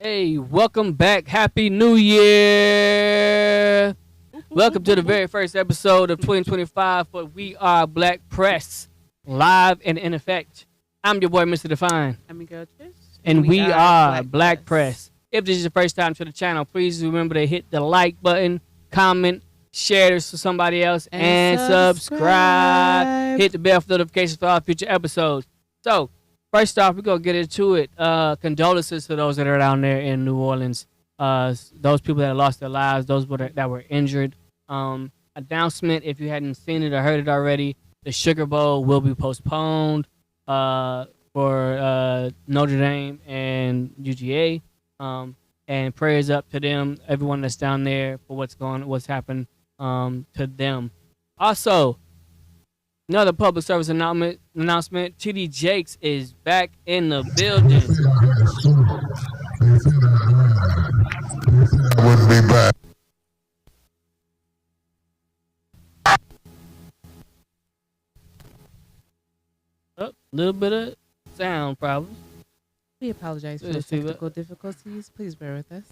Hey, welcome back. Happy New Year. Welcome to the very first episode of 2025 for We Are Black Press, live and in effect. I'm your boy, Mr. Defyned. I'm Ya'Girl Trish. And we are Black Press. If this is your first time to the channel, please remember to hit the like button, comment, share this to somebody else, and subscribe. Hit the bell for notifications for all future episodes. So, first off, we're going to get into it. Condolences to those that are down there in New Orleans. Those people that lost their lives, those that were injured. Announcement, if you hadn't seen it or heard it already, the Sugar Bowl will be postponed for Notre Dame and UGA. And prayers up to them, everyone that's down there, for what's happened to them. Also, another public service announcement. TD Jakes is back in the building. Wouldn't be back. A little bit of sound problems. We apologize for the technical difficulties. Please bear with us.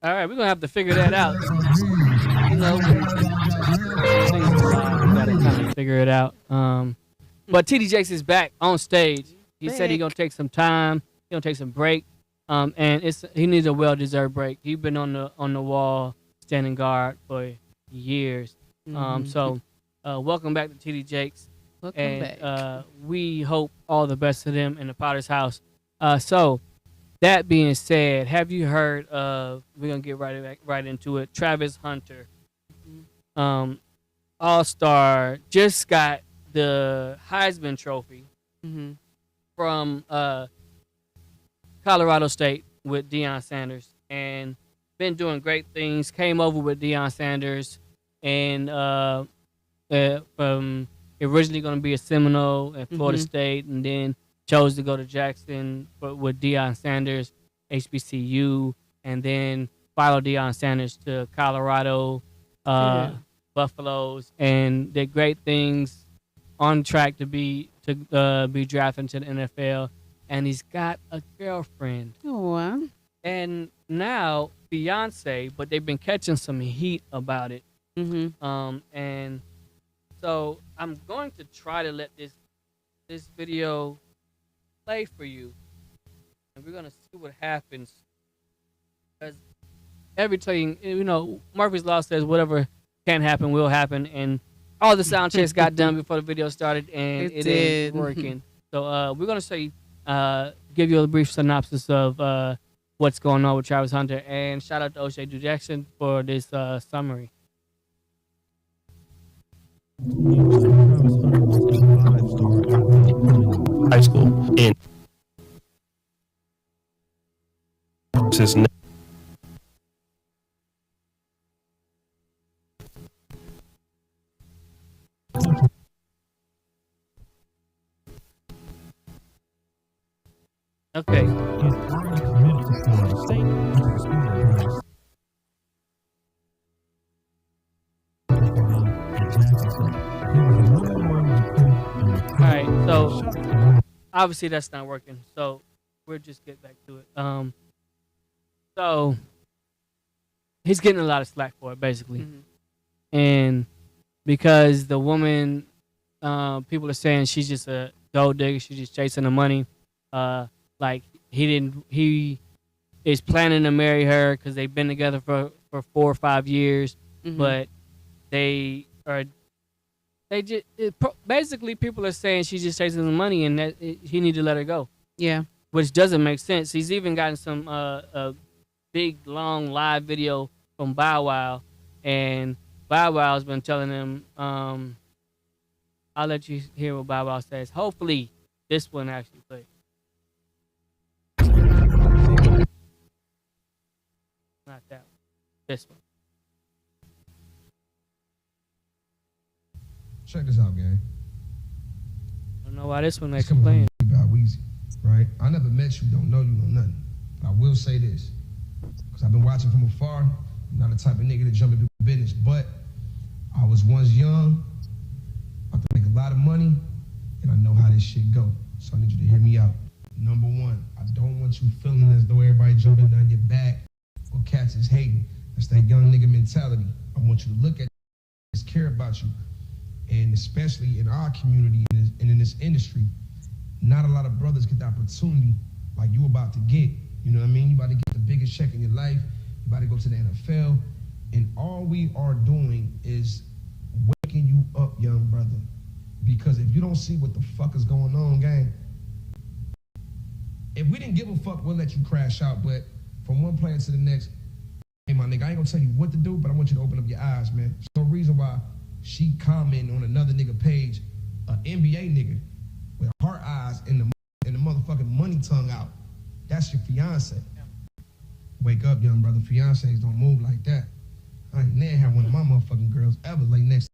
All right, we're going to have to figure that out. You know, we got to kind of figure it out. But TD Jakes is back on stage. He said he's going to take some time. He's going to take some break. And he needs a well-deserved break. He's been on the wall, standing guard for years. So welcome back to TD Jakes. Welcome back. We hope all the best to them in the Potter's House. So that being said, have you heard of, we're going to get right into it, Travis HuNTeR, All-Star, just got the Heisman Trophy from Colorado State with Deion Sanders, and been doing great things. Came over with Deion Sanders, and from originally going to be a Seminole at Florida State, and then chose to go to Jackson with Deion Sanders, HBCU, and then followed Deion Sanders to Colorado, Buffaloes, and did great things. On track to be drafted into the NFL, and he's got a girlfriend. Oh, and now fiance, but they've been catching some heat about it. And so I'm going to try to let this video play for you, and we're gonna see what happens. Because everything, Murphy's Law says whatever can happen will happen, and all the sound checks got done before the video started, and it is working. So we're going to give you a brief synopsis of what's going on with Travis HuNTeR, and shout out to O'Shea Jackson for this summary. High school in Okay. Alright, so obviously that's not working. So we'll just get back to it. So he's getting a lot of slack for it, basically. And because the woman, people are saying she's just a gold digger, she's just chasing the money. Like he is planning to marry her because they've been together for 4 or 5 years, but basically people are saying she's just chasing the money and that he need to let her go. Yeah, which doesn't make sense. He's even gotten some a big long live video from Bow Wow, and Bow Wow's been telling him, I'll let you hear what Bow Wow says. Hopefully this one actually plays. Not that one. This one. Check this out, gang. I don't know why this one makes you playing. About Weezy. right? I never met you, don't know you, know nothing. But I will say this, because I've been watching from afar. I'm not the type of nigga to jump into business, but I was once young, about to make a lot of money, and I know how this shit go. So I need you to hear me out. Number one, I don't want you feeling as though everybody jumping down your back or cats is hating. That's that young nigga mentality. I want you to look at this, care about you. And especially in our community and in this industry, not a lot of brothers get the opportunity like you about to get. You know what I mean? You about to get the biggest check in your life. You about to go to the NFL. And all we are doing is waking you up, young brother. Because if you don't see what the fuck is going on, gang, if we didn't give a fuck, we'll let you crash out. But from one player to the next, hey, my nigga, I ain't gonna tell you what to do, but I want you to open up your eyes, man. There's no reason why she commenting on another nigga page, an NBA nigga, with heart eyes and the motherfucking money tongue out. That's your fiance. Wake up, young brother. Fiancés don't move like that. I ain't never had one of my motherfucking girls ever lay next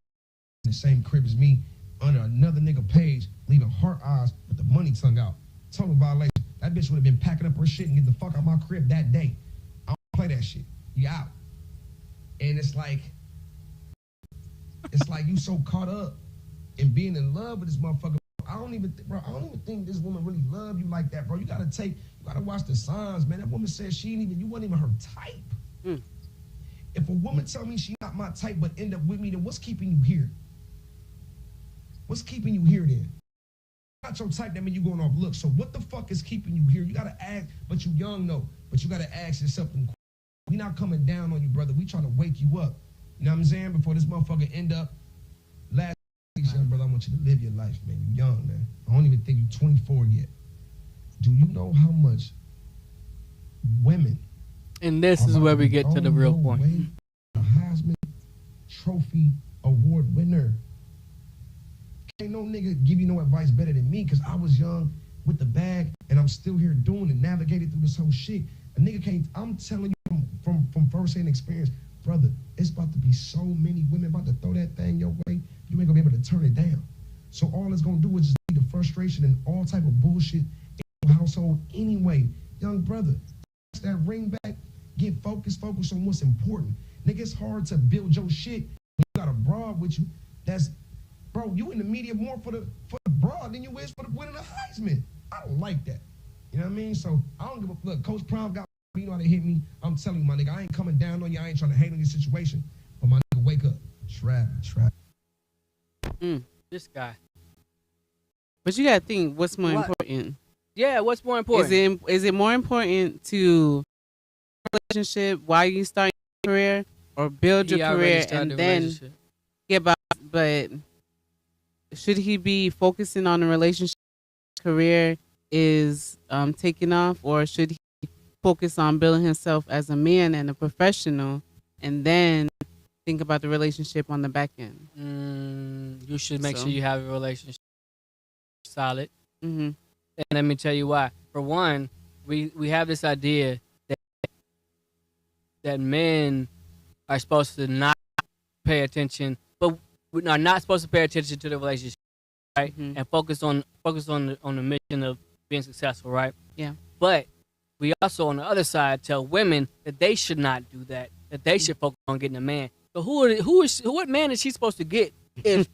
in the same crib as me under another nigga page, leaving heart eyes with the money tongue out. Total violation. That bitch would have been packing up her shit and get the fuck out of my crib that day. I don't play that shit. You out. And it's like you so caught up in being in love with this motherfucker. I don't even think this woman really loved you like that, bro. You gotta watch the signs, man. That woman said you wasn't even her type. If a woman tell me she not my type but end up with me, then what's keeping you here? What's keeping you here then? Not your type, that mean you going off looks. So what the fuck is keeping you here? You gotta ask, but you young though, but you gotta ask yourself them. We not coming down on you, brother. We trying to wake you up. You know what I'm saying? Before this motherfucker end up last young brother, I want you to live your life, man. You young, man. I don't even think you 24 yet. Do you know how much women? And this is where we get to the real point. A Heisman Trophy award winner. Ain't no nigga give you no advice better than me, because I was young with the bag and I'm still here doing it, navigating through this whole shit. A nigga can't, I'm telling you from first-hand experience, brother, it's about to be so many women about to throw that thing your way, you ain't gonna be able to turn it down. So all it's gonna do is just be the frustration and all type of bullshit in your household anyway. Young brother, pass that ring back, get focused on what's important. Nigga, it's hard to build your shit when you got a broad with you that's, bro, you in the media more for the broad than you is for the winning the Heisman. I don't like that. You know what I mean? So I don't give a look. Coach Prime got me, you know how to hit me. I'm telling you, my nigga, I ain't coming down on you. I ain't trying to hate on your situation. But my nigga, wake up. Trap. This guy. But you gotta think, what's more important? Yeah, what's more important? Is it more important to relationship while you start your career, or build your career and then get by? But should he be focusing on the relationship career is taking off, or should he focus on building himself as a man and a professional and then think about the relationship on the back end? You should make sure you have a relationship solid. Mm-hmm. And let me tell you why. For one, we have this idea that men are supposed to not pay attention, but we are not supposed to pay attention to the relationship, right? And focus on the mission of being successful, right? Yeah. But we also, on the other side, tell women that they should not do that. That they should focus on getting a man. So what man is she supposed to get if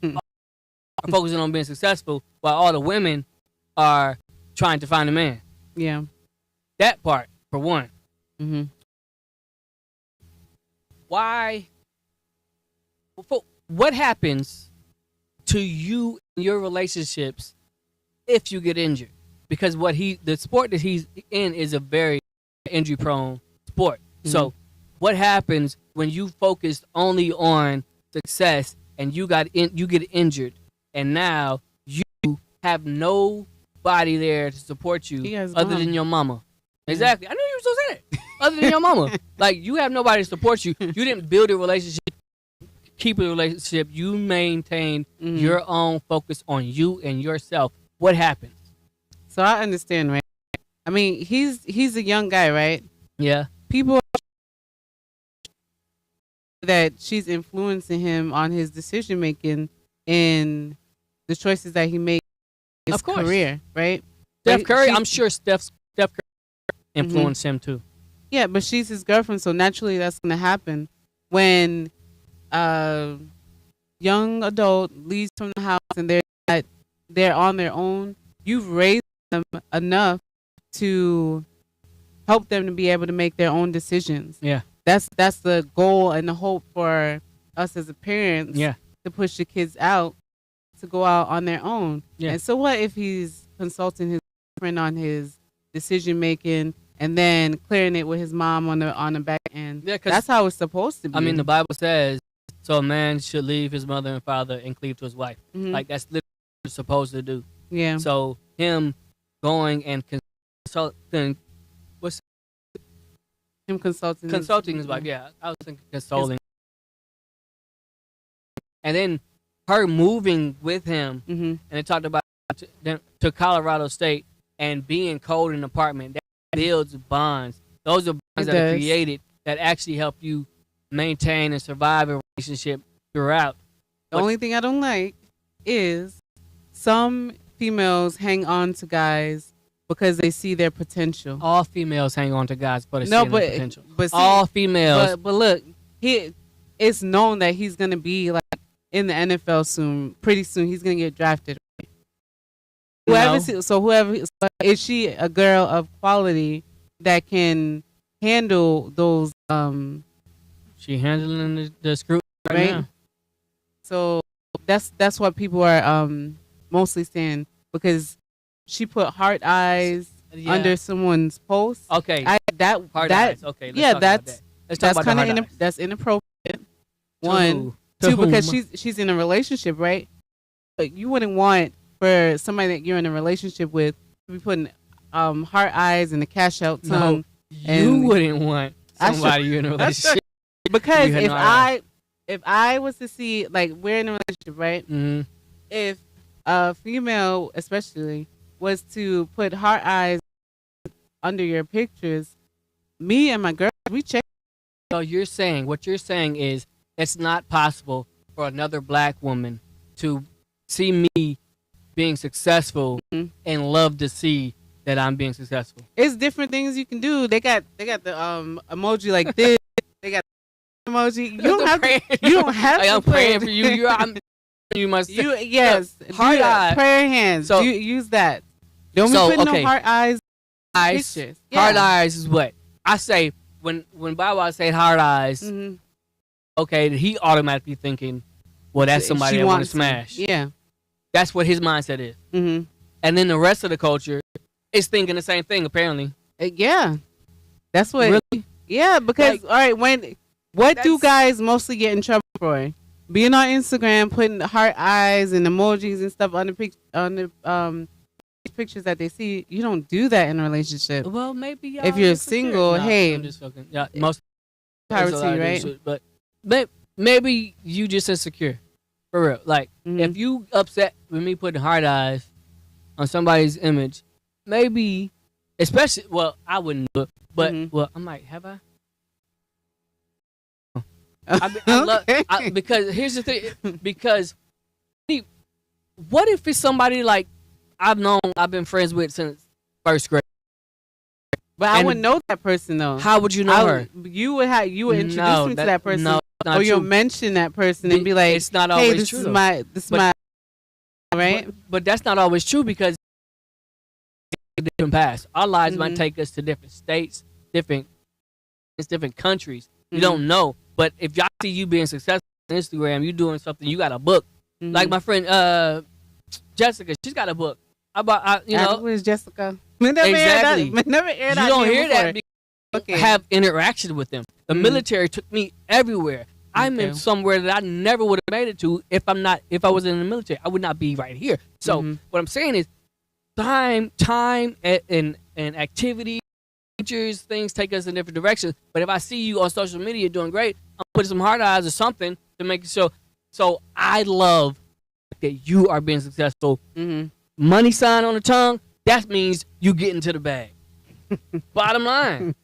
focusing on being successful while all the women are trying to find a man? Yeah. That part, for one. Mm-hmm. Why? What happens to you in your relationships if you get injured? Because the sport that he's in is a very injury-prone sport. So what happens when you focused only on success and you get injured, and now you have nobody there to support you other than your mama? Exactly. I knew you were supposed to say that. Other than your mama. Like, you have nobody to support you. You didn't build a relationship, keep a relationship. You maintain your own focus on you and yourself. What happens? So I understand, right? I mean, he's a young guy, right? Yeah. People that she's influencing him on his decision making and the choices that he makes in his career, right? Steph Curry, I'm sure Steph Curry influenced him too. Yeah, but she's his girlfriend, so naturally that's gonna happen when a young adult leaves from the house and they're on their own. You've raised them enough to help them to be able to make their own decisions. Yeah, that's the goal and the hope for us as a parents. Yeah, to push the kids out to go out on their own. Yeah. And so what if he's consulting his friend on his decision making and then clearing it with his mom on the back end? Yeah, 'cause that's how it's supposed to be. I mean, the Bible says, so a man should leave his mother and father and cleave to his wife. Like, that's literally what he's supposed to do. Yeah. So him going and consulting, him consulting his wife. Yeah, I was thinking consoling. And then her moving with him, and they talked about to Colorado State and being cold in an apartment. That builds bonds. Those are bonds that are created that actually help you maintain and survive a relationship throughout. The only thing I don't like is some females hang on to guys because they see their potential. All females hang on to guys for their potential. But see, all females. But look, it's known that he's gonna be like in the NFL soon. Pretty soon, he's gonna get drafted. Whoever is she a girl of quality that can handle those? She handling the scrutiny right now. So that's what people are mostly saying, because she put heart eyes under someone's post. Okay, eyes. Okay, that's kind of that's inappropriate. Two, because she's in a relationship, right? But you wouldn't want for somebody that you're in a relationship with to be putting heart eyes and the cash out tongue. No, you wouldn't want somebody you're in a relationship. Because if I was to see, like, we're in a relationship, right? Mm-hmm. If a female, especially, was to put heart eyes under your pictures, me and my girl, we check. So what you're saying is it's not possible for another black woman to see me being successful and love to see that I'm being successful. It's different things you can do. They got the emoji like this. They got the emoji. You don't have to. You don't have to. I'm praying for you. You must. Yes. Heart eyes. Prayer hands. So you use that. Don't be putting no heart eyes. Pictures. Yeah. Heart eyes is what I say when Baba say heart eyes. Mm-hmm. Okay, he automatically thinking, well, that's somebody that want to smash. Yeah. That's what his mindset is. Mm-hmm. And then the rest of the culture is thinking the same thing, apparently. Yeah. That's what. Really? Yeah, because, all right, what do guys mostly get in trouble for? Being on Instagram, putting heart eyes and emojis and stuff on the pictures that they see. You don't do that in a relationship. Well, maybe if you're single, hey. I'm just fucking, most privacy, right? But maybe you just insecure. For real. Like, if you upset with me putting heart eyes on somebody's image, maybe, especially, well, I wouldn't do it, but, well, I'm like, have I? Because here's the thing, because what if it's somebody like I've been friends with since first grade? But I wouldn't know that person though. How would you know her? You would introduce me to that person. No, or you'll mention that person and be like, it's not always hey, this true. is my right? But that's not always true, because different paths. Our lives might take us to different states, different countries. You don't know. But if y'all see you being successful on Instagram, you doing something, you got a book. Like my friend Jessica, she's got a book. Where's Jessica? Exactly. You don't hear that because I have interaction with them. The military took me everywhere. I'm in somewhere that I never would have made it to if I wasn't in the military. I would not be right here. So what I'm saying is time and activity, features, things take us in different directions. But if I see you on social media doing great, I'm putting some heart eyes or something to make it show. So I love that you are being successful. Money sign on the tongue, that means you get into the bag. Bottom line.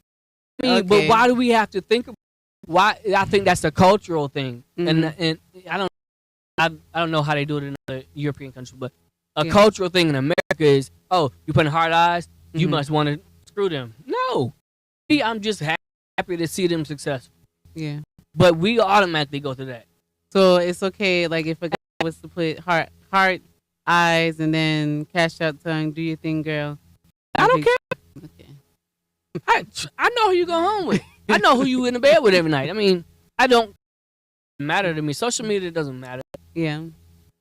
But why do we have to think about why? I think that's a cultural thing. And I don't know how they do it in other European countries, but a cultural thing in America is, oh, you putting hard eyes, you must want to screw them. No, I'm just happy to see them successful. Yeah. But we automatically go through that. So it's okay, like if a guy was to put heart eyes and then cash out tongue, do your thing, girl. I don't care. Okay. I know who you go home with. I know who you in the bed with every night. I mean, I don't matter to me. Social media doesn't matter. Yeah.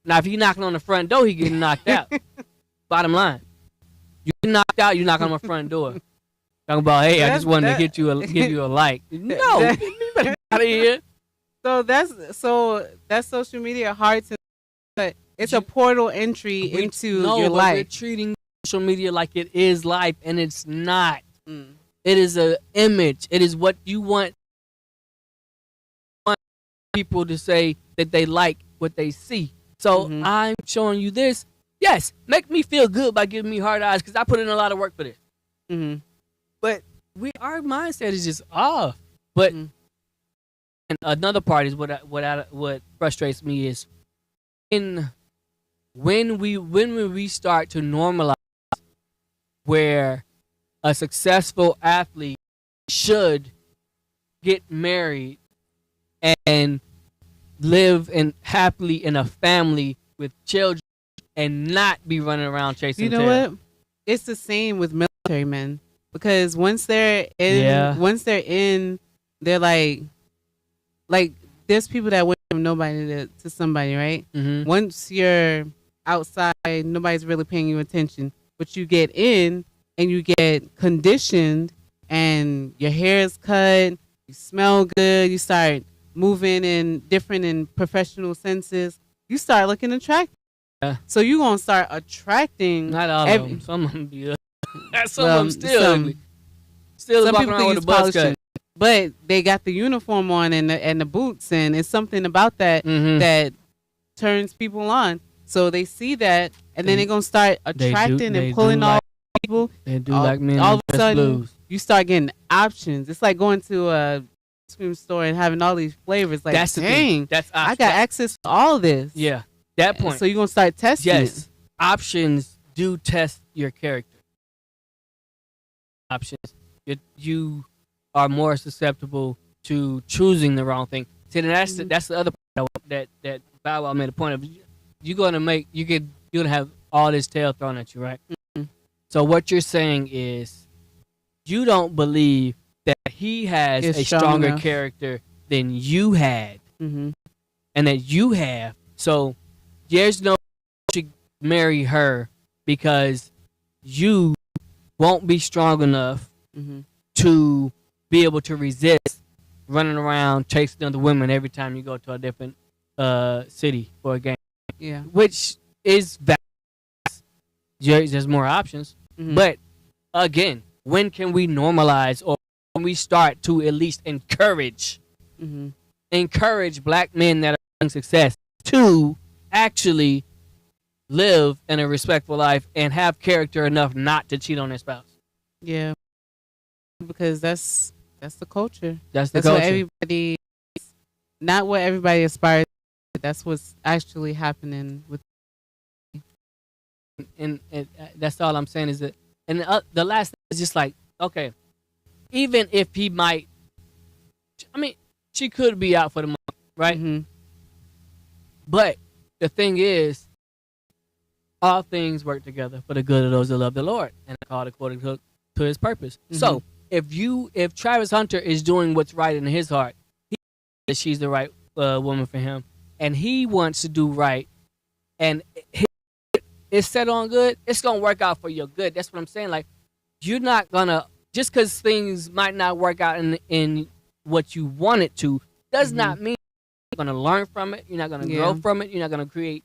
Now, if he knocking on the front door, he getting knocked out. Bottom line, you get knocked out, you knock on my front door. Talking about, hey, I just wanted to give you a like. No, you better get out of here. So that's social media hard to, but it's a portal entry into your life. We're treating social media like it is life, and it's not. It is an image. It is what you want people to say that they like what they see. So I'm showing you this. Yes, make me feel good by giving me hard eyes because I put in a lot of work for this. But our mindset is just off. But and another part is what frustrates me is when we start to normalize where a successful athlete should get married and live happily in a family with children and not be running around chasing You know tail. what? It's the same with military men because once they're in, they're like there's people that went from nobody to somebody, right? Once you're outside, nobody's really paying you attention, but you get in and you get conditioned and your hair is cut, you smell good, you start moving in professional senses, you start looking attractive. Yeah. So you're going to start attracting. Not all of them. Some of them be ugly. Some of them still ugly. Still walking around with a buzz cut. But they got the uniform on and the boots, and it's something about that that turns people on. So they see that, and then they're going to start attracting and pulling all people. They do like men. All of a sudden, you start getting options. It's like going to a ice cream store and having all these flavors. Like, that's the thing. That's I got access to all this. Yeah, that point. So you're gonna start testing. Yes, options do test your character. Options, you are more susceptible to choosing the wrong thing. See, that's the other part that Bow Wow made a point of. You're gonna have all this tail thrown at you, right? So what you're saying is, you don't believe that he has a stronger character than you had, and that you have. So there's no you should marry her because you won't be strong enough to be able to resist running around chasing other women every time you go to a different city for a game. Yeah, which is valid. There's more options, but again, when can we normalize or when we start to at least encourage black men that are having success to actually live in a respectful life and have character enough not to cheat on their spouse? Yeah, because that's the culture. That's the culture. What everybody, not what everybody aspires to. That's what's actually happening with. And that's all I'm saying is that. And the last thing is just like, okay, even if he might, I mean, she could be out for the money, right? But the thing is, all things work together for the good of those that love the Lord and are called according to his purpose. So if Travis HuNTeR is doing what's right in his heart, he knows that she's the right woman for him, and he wants to do right, and it's set on good, it's gonna work out for your good. That's what I'm saying. Like, you're not gonna, just because things might not work out in what you want it to, does not mean you're gonna learn from it. You're not gonna grow from it. You're not gonna create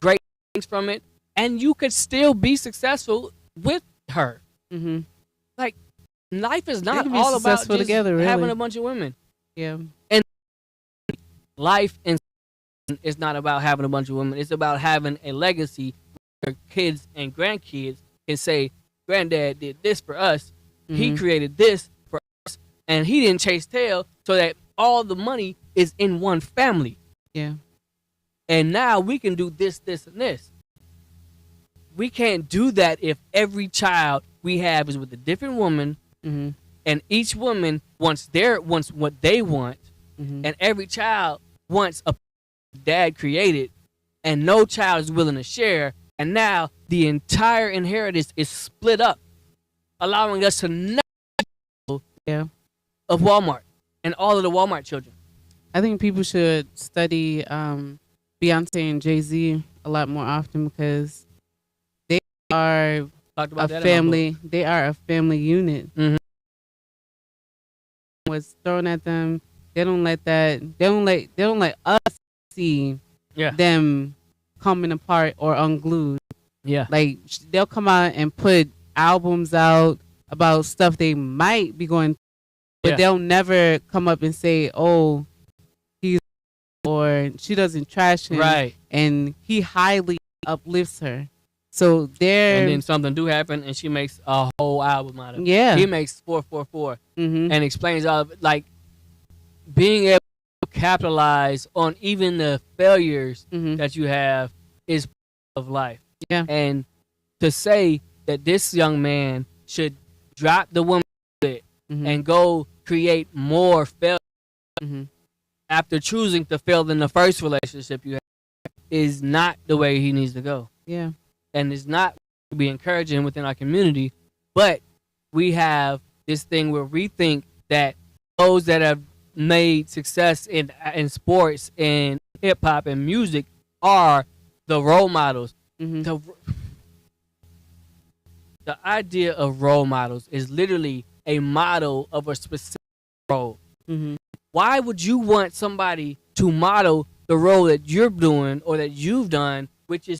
great things from it, and you could still be successful with her. Like, life is not all about just having a bunch of women. Yeah, and life is not about having a bunch of women. It's about having a legacy. Your kids and grandkids can say, "Granddad did this for us. He created this for us, and he didn't chase tail, so that all the money is in one family." Yeah. And now we can do this, this, and this. we can't do that if every child we have is with a different woman, and each woman wants what they want, and every child wants a dad created, and no child is willing to share, and now the entire inheritance is split up, allowing us to not of Walmart and all of the Walmart children. I think people should study Beyonce and Jay-Z a lot more often because they are a family. They are a family unit. What's thrown at them, they don't let that. They don't let us see them coming apart or unglued. Yeah, like they'll come out and put albums out about stuff they might be going, but they'll never come up and say, "Oh, he's," or she doesn't trash him, right? And he highly uplifts her. So there, and then something do happen, and she makes a whole album out of it. Yeah, he makes 444 and explains all of it, like being able to capitalize on even the failures that you have is part of life. Yeah, and to say that this young man should drop the woman and go create more failure after choosing to fail in the first relationship you have is not the way he needs to go. Yeah. And it's not to be encouraging within our community, but we have this thing where we think that those that have made success in sports and hip hop and music are the role models. The idea of role models is literally a model of a specific role. Why would you want somebody to model the role that you're doing or that you've done, which is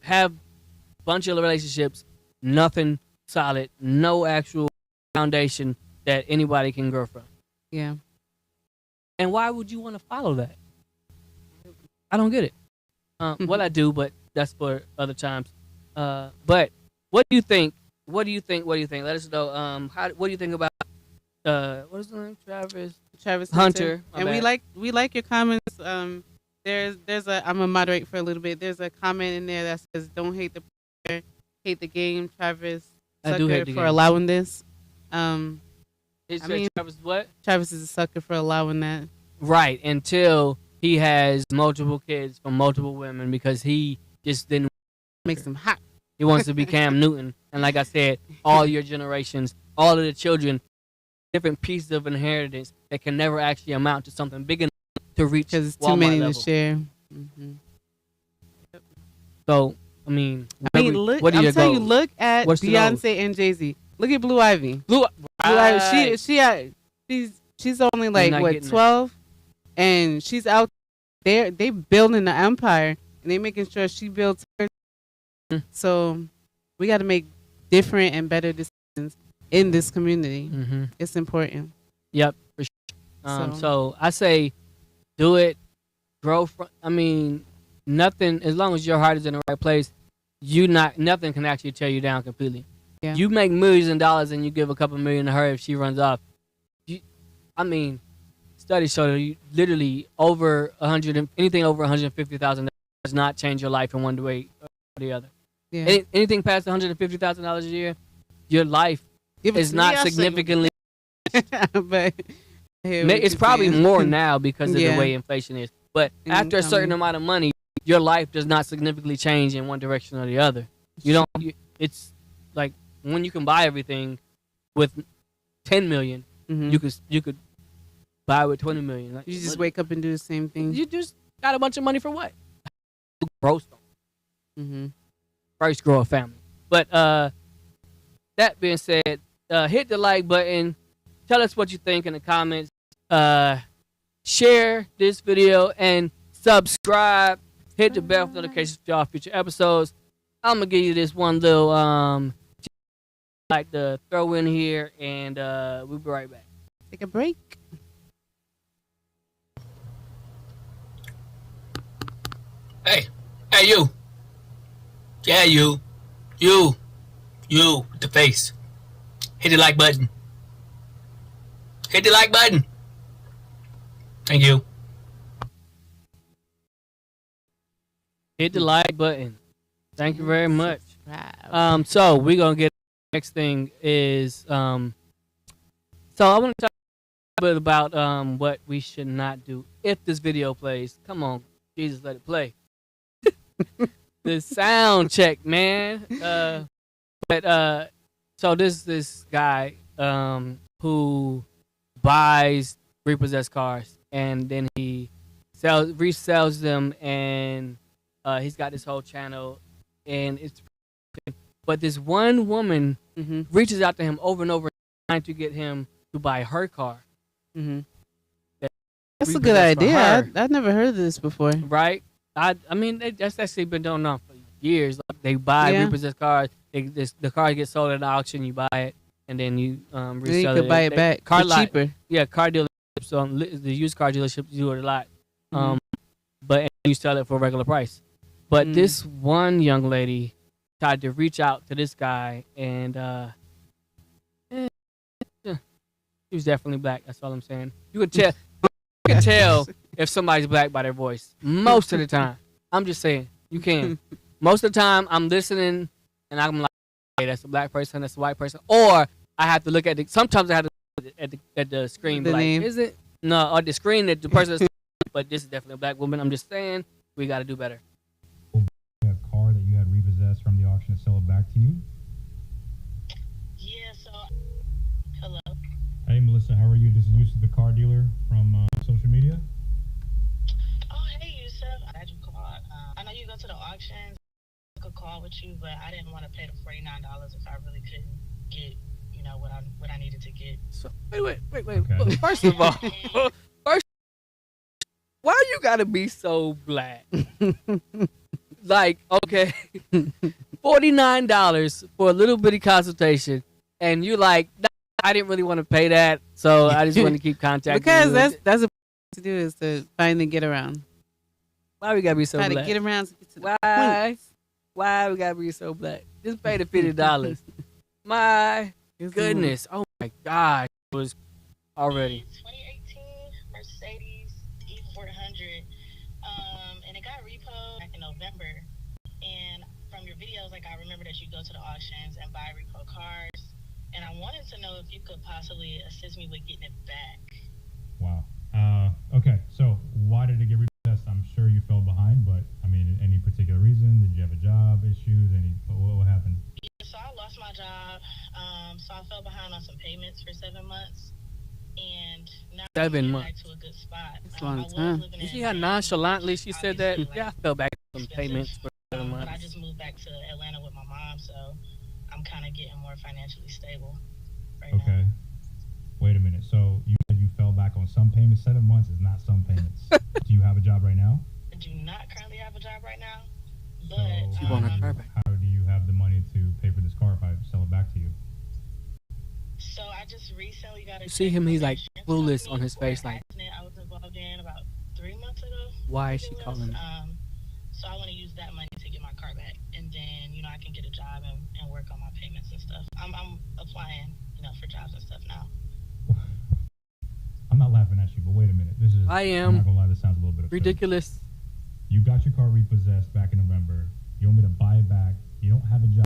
have a bunch of relationships, nothing solid, no actual foundation that anybody can grow from? Yeah. And why would you want to follow that? I don't get it. Well, I do, but that's for other times. But what do you think? What do you think? Let us know. What do you think about what is the name? Travis HuNTeR. And we like your comments. There's a I'm gonna moderate for a little bit. There's a comment in there that says, "Don't hate the player, hate the game." Travis, I do hate the for game. allowing this. Travis what? Travis is a sucker for allowing that. Right, until he has multiple kids from multiple women because he just didn't makes him hot. He wants to be Cam Newton, and like I said, all your generations, all of the children, different pieces of inheritance that can never actually amount to something big enough to reach. Because it's too Walmart many level. to share. So I mean, look. What are your goals? Look at Beyonce and Jay-Z. Look at Blue Ivy. Blue Ivy. She's only like what 12, and she's out there. They building the empire, and they making sure she builds her. So we got to make different and better decisions in this community. It's important. Yep, for sure. So I say, do it. Grow from. I mean, nothing. As long as your heart is in the right place, nothing can actually tear you down completely. Yeah. You make millions of dollars and you give a couple million to her if she runs off. Studies show that you literally over anything over $150,000 does not change your life in one way or the other. Yeah. Anything past $150,000 a year, your life is not significantly. But it's probably more now because of the way inflation is. But after a certain amount of money, your life does not significantly change in one direction or the other. It's like when you can buy everything with 10 million, you could buy with 20 million. Like, you just wake up and do the same thing. You just got a bunch of money for what? Grow something. First, grow a family. But that being said, hit the like button. Tell us what you think in the comments. Share this video and subscribe. Hit the bell for notifications for y'all future episodes. I'm gonna give you this one little like to throw in here, and we'll be right back. Take a break. Hey, you. Yeah, you with the face. Hit the like button. Hit the like button. Thank you. Hit the like button. Thank you very much. Subscribe. So we're gonna get next thing is so I want to talk a bit about what we should not do if this video plays. Come on, Jesus, let it play. The sound check, man. So this guy who buys repossessed cars and then he resells them, and he's got this whole channel, and it's. But this one woman reaches out to him over and over, trying to get him to buy her car. That's a good idea. I've never heard of this before. Right? I mean, that's actually been going on for years. Like, they buy repossessed cars. The car gets sold at the auction. You buy it, and then you resell then you it. could buy it back car for cheaper. Yeah, car dealerships. The used car dealerships do it a lot. But you sell it for a regular price. But this one young lady tried to reach out to this guy, and he was definitely black. That's all I'm saying. You can tell if somebody's black by their voice. Most of the time. I'm just saying. You can. Most of the time, I'm listening, and I'm like, hey, that's a black person, that's a white person. Or I have to look at sometimes I have to look at the screen. The like, name. Is it? No, or the screen that the person is, but this is definitely a black woman. I'm just saying, we got to do better. A car that you had repossessed from the auction to sell it back to you? Yeah, so, hello. Hey, Melissa, how are you? This is Yusuf, the car dealer from social media. Oh, hey, Yusuf. I'm glad you called. I know you go to the auctions. I could call with you, but I didn't want to pay the $49 if I really couldn't get, what I needed to get. So, wait. Okay. First of all, why you gotta be so black? Like, okay, $49 for a little bitty consultation, and you like, nah, I didn't really want to pay that, so I just want to keep contacting Because you. that's a to do is to finally get around. Why we gotta be so Try black? to get around to get to the Why? point. Why we gotta be so black? Just pay the $50. My goodness. Oh my gosh. It was already. 2018 Mercedes E400, and it got repoed back in November. And from your videos, like, I remember that you go to the auctions and buy repo cars. And I wanted to know if you could possibly assist me with getting it back. Wow. Okay, so why did it get repossessed? I'm sure you fell behind, but I mean, any particular reason? Did you have a job issues? What happened? Yeah, so I lost my job. So I fell behind on some payments for 7 months. And now I'm getting back to a good spot. That's a long I was time. living You in see how Atlanta, nonchalantly she said that? obviously, Yeah, I fell back on some expensive. payments for 7 But I months. just moved back to Atlanta with my mom, so I'm kind of getting more financially stable right now. Okay. Wait a minute. So you said you fell back on some payments. 7 months is not some payments. Do you have a job right now? I do not currently have a job right now, So but You want her car back. how do you have the money to pay for this car if I sell it back to you? so I just recently got a You see check him, from he's the like insurance clueless company on his for face, an like, accident I was involved in about 3 months ago. why I is think she it calling was. me? So I want to use that money to get my car back, and then I can get a job and work on my payments and stuff. I'm applying for jobs and stuff now. I'm not laughing at you, but wait a minute. This is. I I'm am not gonna lie. This sounds a little bit absurd. ridiculous. You got your car repossessed back in November. You want me to buy it back. You don't have a job.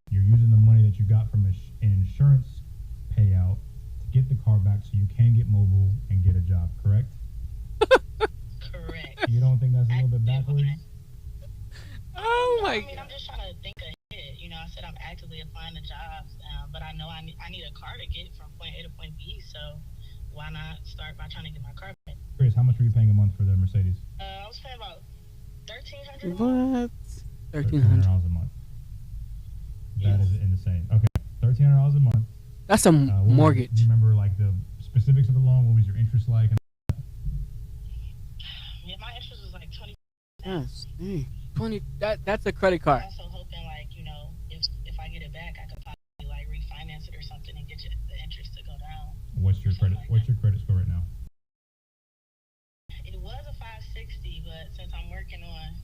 You're using the money that you got from an insurance payout to get the car back so you can get mobile and get a job, correct? Correct. You don't think that's a little bit backwards? Oh No, my I mean, god. I'm just trying to think ahead. I said I'm actively applying to jobs, but I know I need a car to get from point A to point B. So why not start by trying to get my car back? Chris, how much were you paying a month for the Mercedes? I was paying about $1,300. What? $1,300. $1,300 a month. That is insane. Okay, $1,300 a month. That's a What mortgage. do you remember like the specifics of the loan? What was your interest like? Yeah, my interest was like 20. Yes. Dang. 20. That's a credit I'm card. also hoping if I get it back, I could possibly refinance it or something and get the interest to go down. What's your credit? What's your credit score right now? It was a 560, but since I'm working on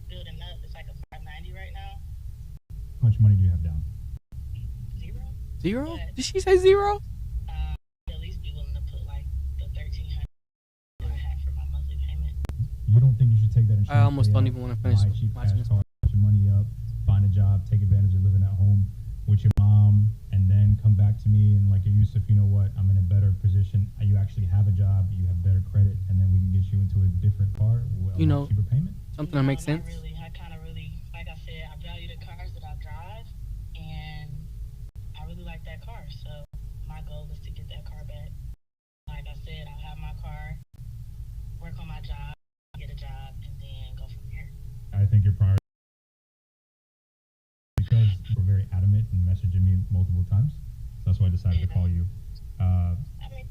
building up, it's like a 590 right now. How much money do you have down? Zero. Zero? Did she say zero? At least be willing to put the $1,300 I had for my monthly payment. You don't think you should take that insurance? I almost don't payout, even want to finish buy a cheap watching cash this. car, put your money up, a job, take advantage of living at home with your mom, and then come back to me and like, Yusuf, you know what? I'm in a better position. You actually have a job, you have better credit, and then we can get you into a different car with a cheaper payment. Something that makes sense. Not really. I kind of really, like I said, I value the cars that I drive, and I really like that car. So my goal is to get that car back. Like I said, I'll have my car, work on my job, get a job, and then go from here. I think your priority, because you were very adamant in messaging me multiple times, so that's why I decided to call you. I mean,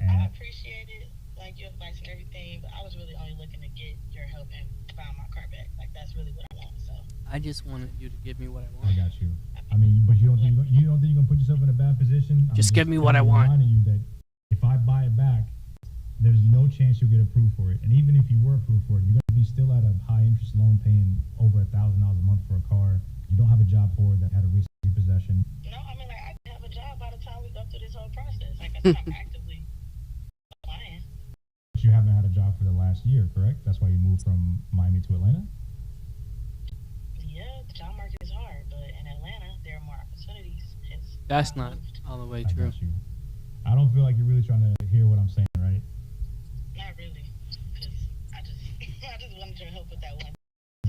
I appreciate it, like your advice and everything, but I was really only looking to get your help and find my car back. Like that's really what I want. So I just wanted you to give me what I want. I got you. I mean, but you don't think you're gonna put yourself in a bad position? Just give me what I want. I'm reminding you that if I buy it back, there's no chance you'll get approved for it. And even if you were approved for it, you're gonna be still at a high interest loan, paying over $1,000 a month for a car you don't have a job for that had a recent repossession. No, I mean, like I can have a job by the time we go through this whole process. Like I said, I'm actively applying. But you haven't had a job for the last year, correct? That's why you moved from Miami to Atlanta? Yeah, the job market is hard, but in Atlanta, there are more opportunities. That's not all the way true. I don't feel like you're really trying to hear what I'm saying, right? Not really, because I just I just wanted your help with that one.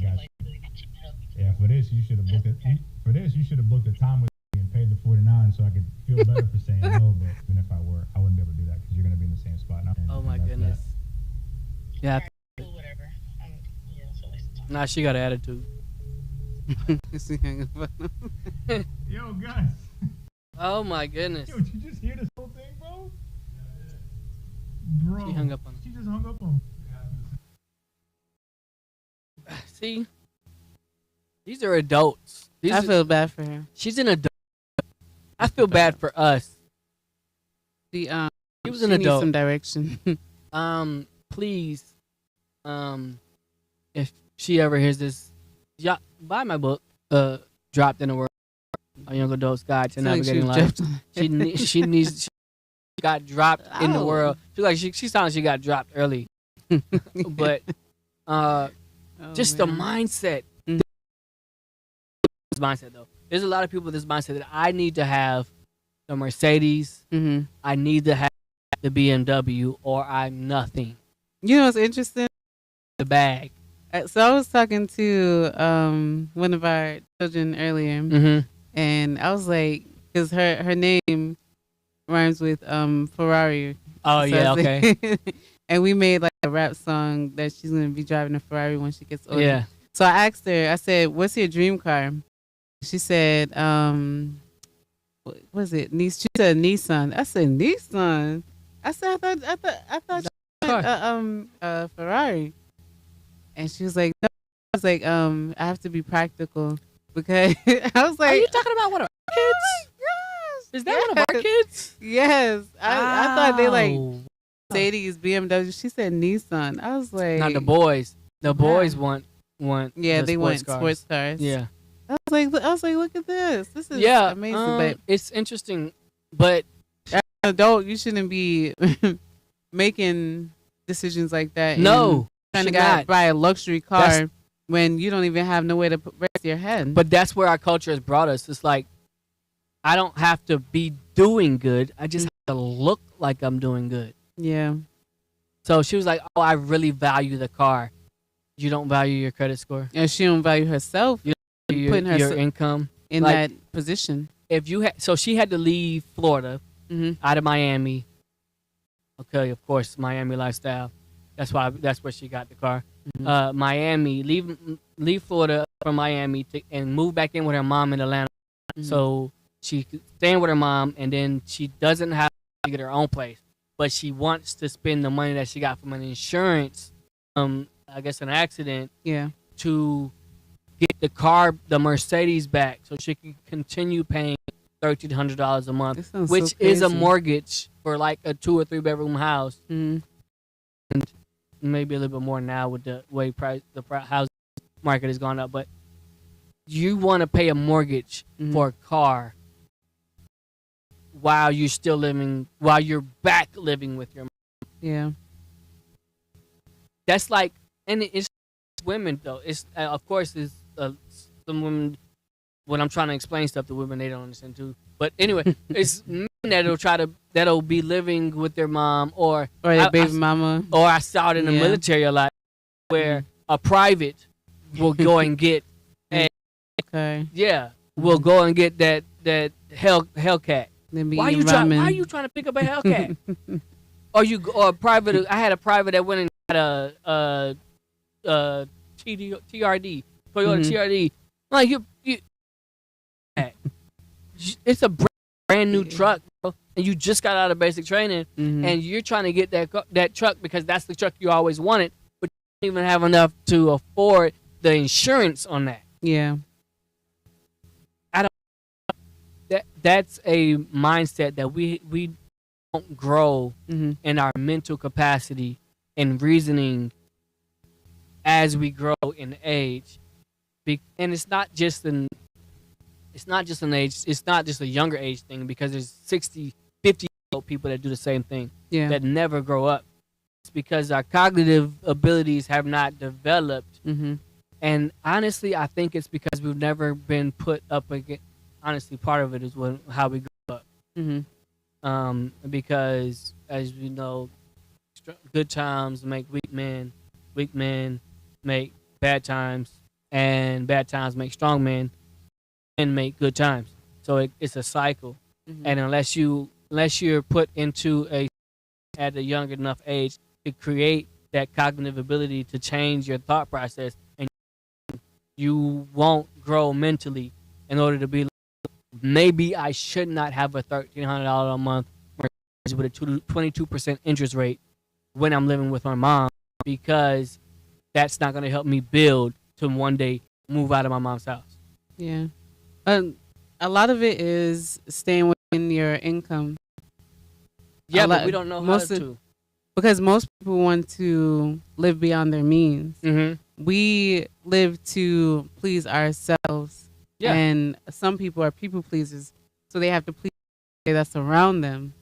Got like, really not trying to help you. Yeah, for this you should have booked it. For this you should have booked a time with me and paid the $49 so I could feel better for saying no. But even if I were, I wouldn't be able to do that because you're gonna be in the same spot now. Oh my goodness. That. Yeah. Right, cool, whatever. Yeah, so waste of time. Nah, she got an attitude. Yo, guys. Oh my goodness. Yo, did you just hear this whole thing, bro? Bro, She hung up on him. She just hung up on him. See, these are adults. I feel bad for her. She's an adult. I feel bad for us. She was an needs adult. some direction. Please, if she ever hears this, buy my book, Dropped in the World, A Young Adult's Guide to Navigating Life. She got dropped in the world. She sounds like she got dropped early. But just the mindset. This mindset though. There's a lot of people with this mindset that I need to have the Mercedes. Mm-hmm. I need to have the BMW or I'm nothing. You know what's interesting? The bag. So I was talking to one of our children earlier, Mm-hmm. and I was like, because her name rhymes with Ferrari. Oh, So yeah, I was okay. like- and we made like a rap song that she's gonna be driving a Ferrari when she gets older. Yeah. So I asked her, I said, "What's your dream car?" She said, "What was it? She said Nissan." I said Nissan. I said, I thought she meant, Ferrari. And she was like, "No." I was like, "I have to be practical because I was like, Are you talking about one of our kids? Yes. Is that one of our kids? Yes. I thought they like Wow. Mercedes, BMW. She said Nissan. I was like, Not the boys. The boys want yeah, the they want cars. sports cars. Yeah. I was like, look at this. This is Yeah. amazing. But it's interesting, but as an adult, you shouldn't be making decisions like that. no, trying to should not. buy a luxury car That's- when you don't even have nowhere to rest your head. But that's where our culture has brought us. It's like I don't have to be doing good. I just have to look like I'm doing good. yeah, So she was like, "Oh, I really value the car. You don't value your credit score, and she don't value herself your putting herself income. in like- that position. If you so she had to leave Florida Mm-hmm. out of Miami. Okay, of course, Miami lifestyle. That's where she got the car. Mhm. Miami, leave Florida from Miami and move back in with her mom in Atlanta. Mhm. So she staying with her mom, and then she doesn't have to get her own place, but she wants to spend the money that she got from an insurance, I guess an accident, Yeah, to get the Mercedes back, so she can continue paying $1,300 a month, That sounds which so is a crazy. mortgage for like a 2 or 3 bedroom house. Mhm. Maybe a little bit more now with the way housing market has gone up. But you want to pay a mortgage Mhm. for a car while you're back living with your mom. yeah, That's like, and it's women though. It's of course it's a some women, when I'm trying to explain stuff to women, they don't understand too. But anyway, it's men that'll be living with their mom or their baby mama. Or I saw it in the military a lot, where a private will go and get will go and get that Hellcat. Why are you trying to pick up a Hellcat? or a private? I had a private that went and got a TRD, Toyota TRD. Like you it's a brand new truck, bro, and you just got out of basic training, and you're trying to get that truck because that's the truck you always wanted, but you don't even have enough to afford the insurance on that. Yeah. That's a mindset that we don't grow in our mental capacity and reasoning as we grow in age. And it's not just an age, it's not just a younger age thing, because there's 60, 50-year-old people that do the same thing that never grow up. It's because our cognitive abilities have not developed. And honestly, I think it's because we've never been put up against. Honestly, part of it is how we grew up. Because, as we know, good times make weak men make bad times, and bad times make strong men, and make good times. So it's a cycle. And unless you're put into at a young enough age to create that cognitive ability to change your thought process, and you won't grow mentally in order to be. Maybe I should not have a $1,300 a month with a 22% interest rate when I'm living with my mom, because that's not going to help me build to one day move out of my mom's house. Yeah. A lot of it is staying within your income. Yeah, but we don't know how to. Because most people want to live beyond their means. We live to please ourselves. Yeah. And some people are people pleasers, so they have to please that's around them.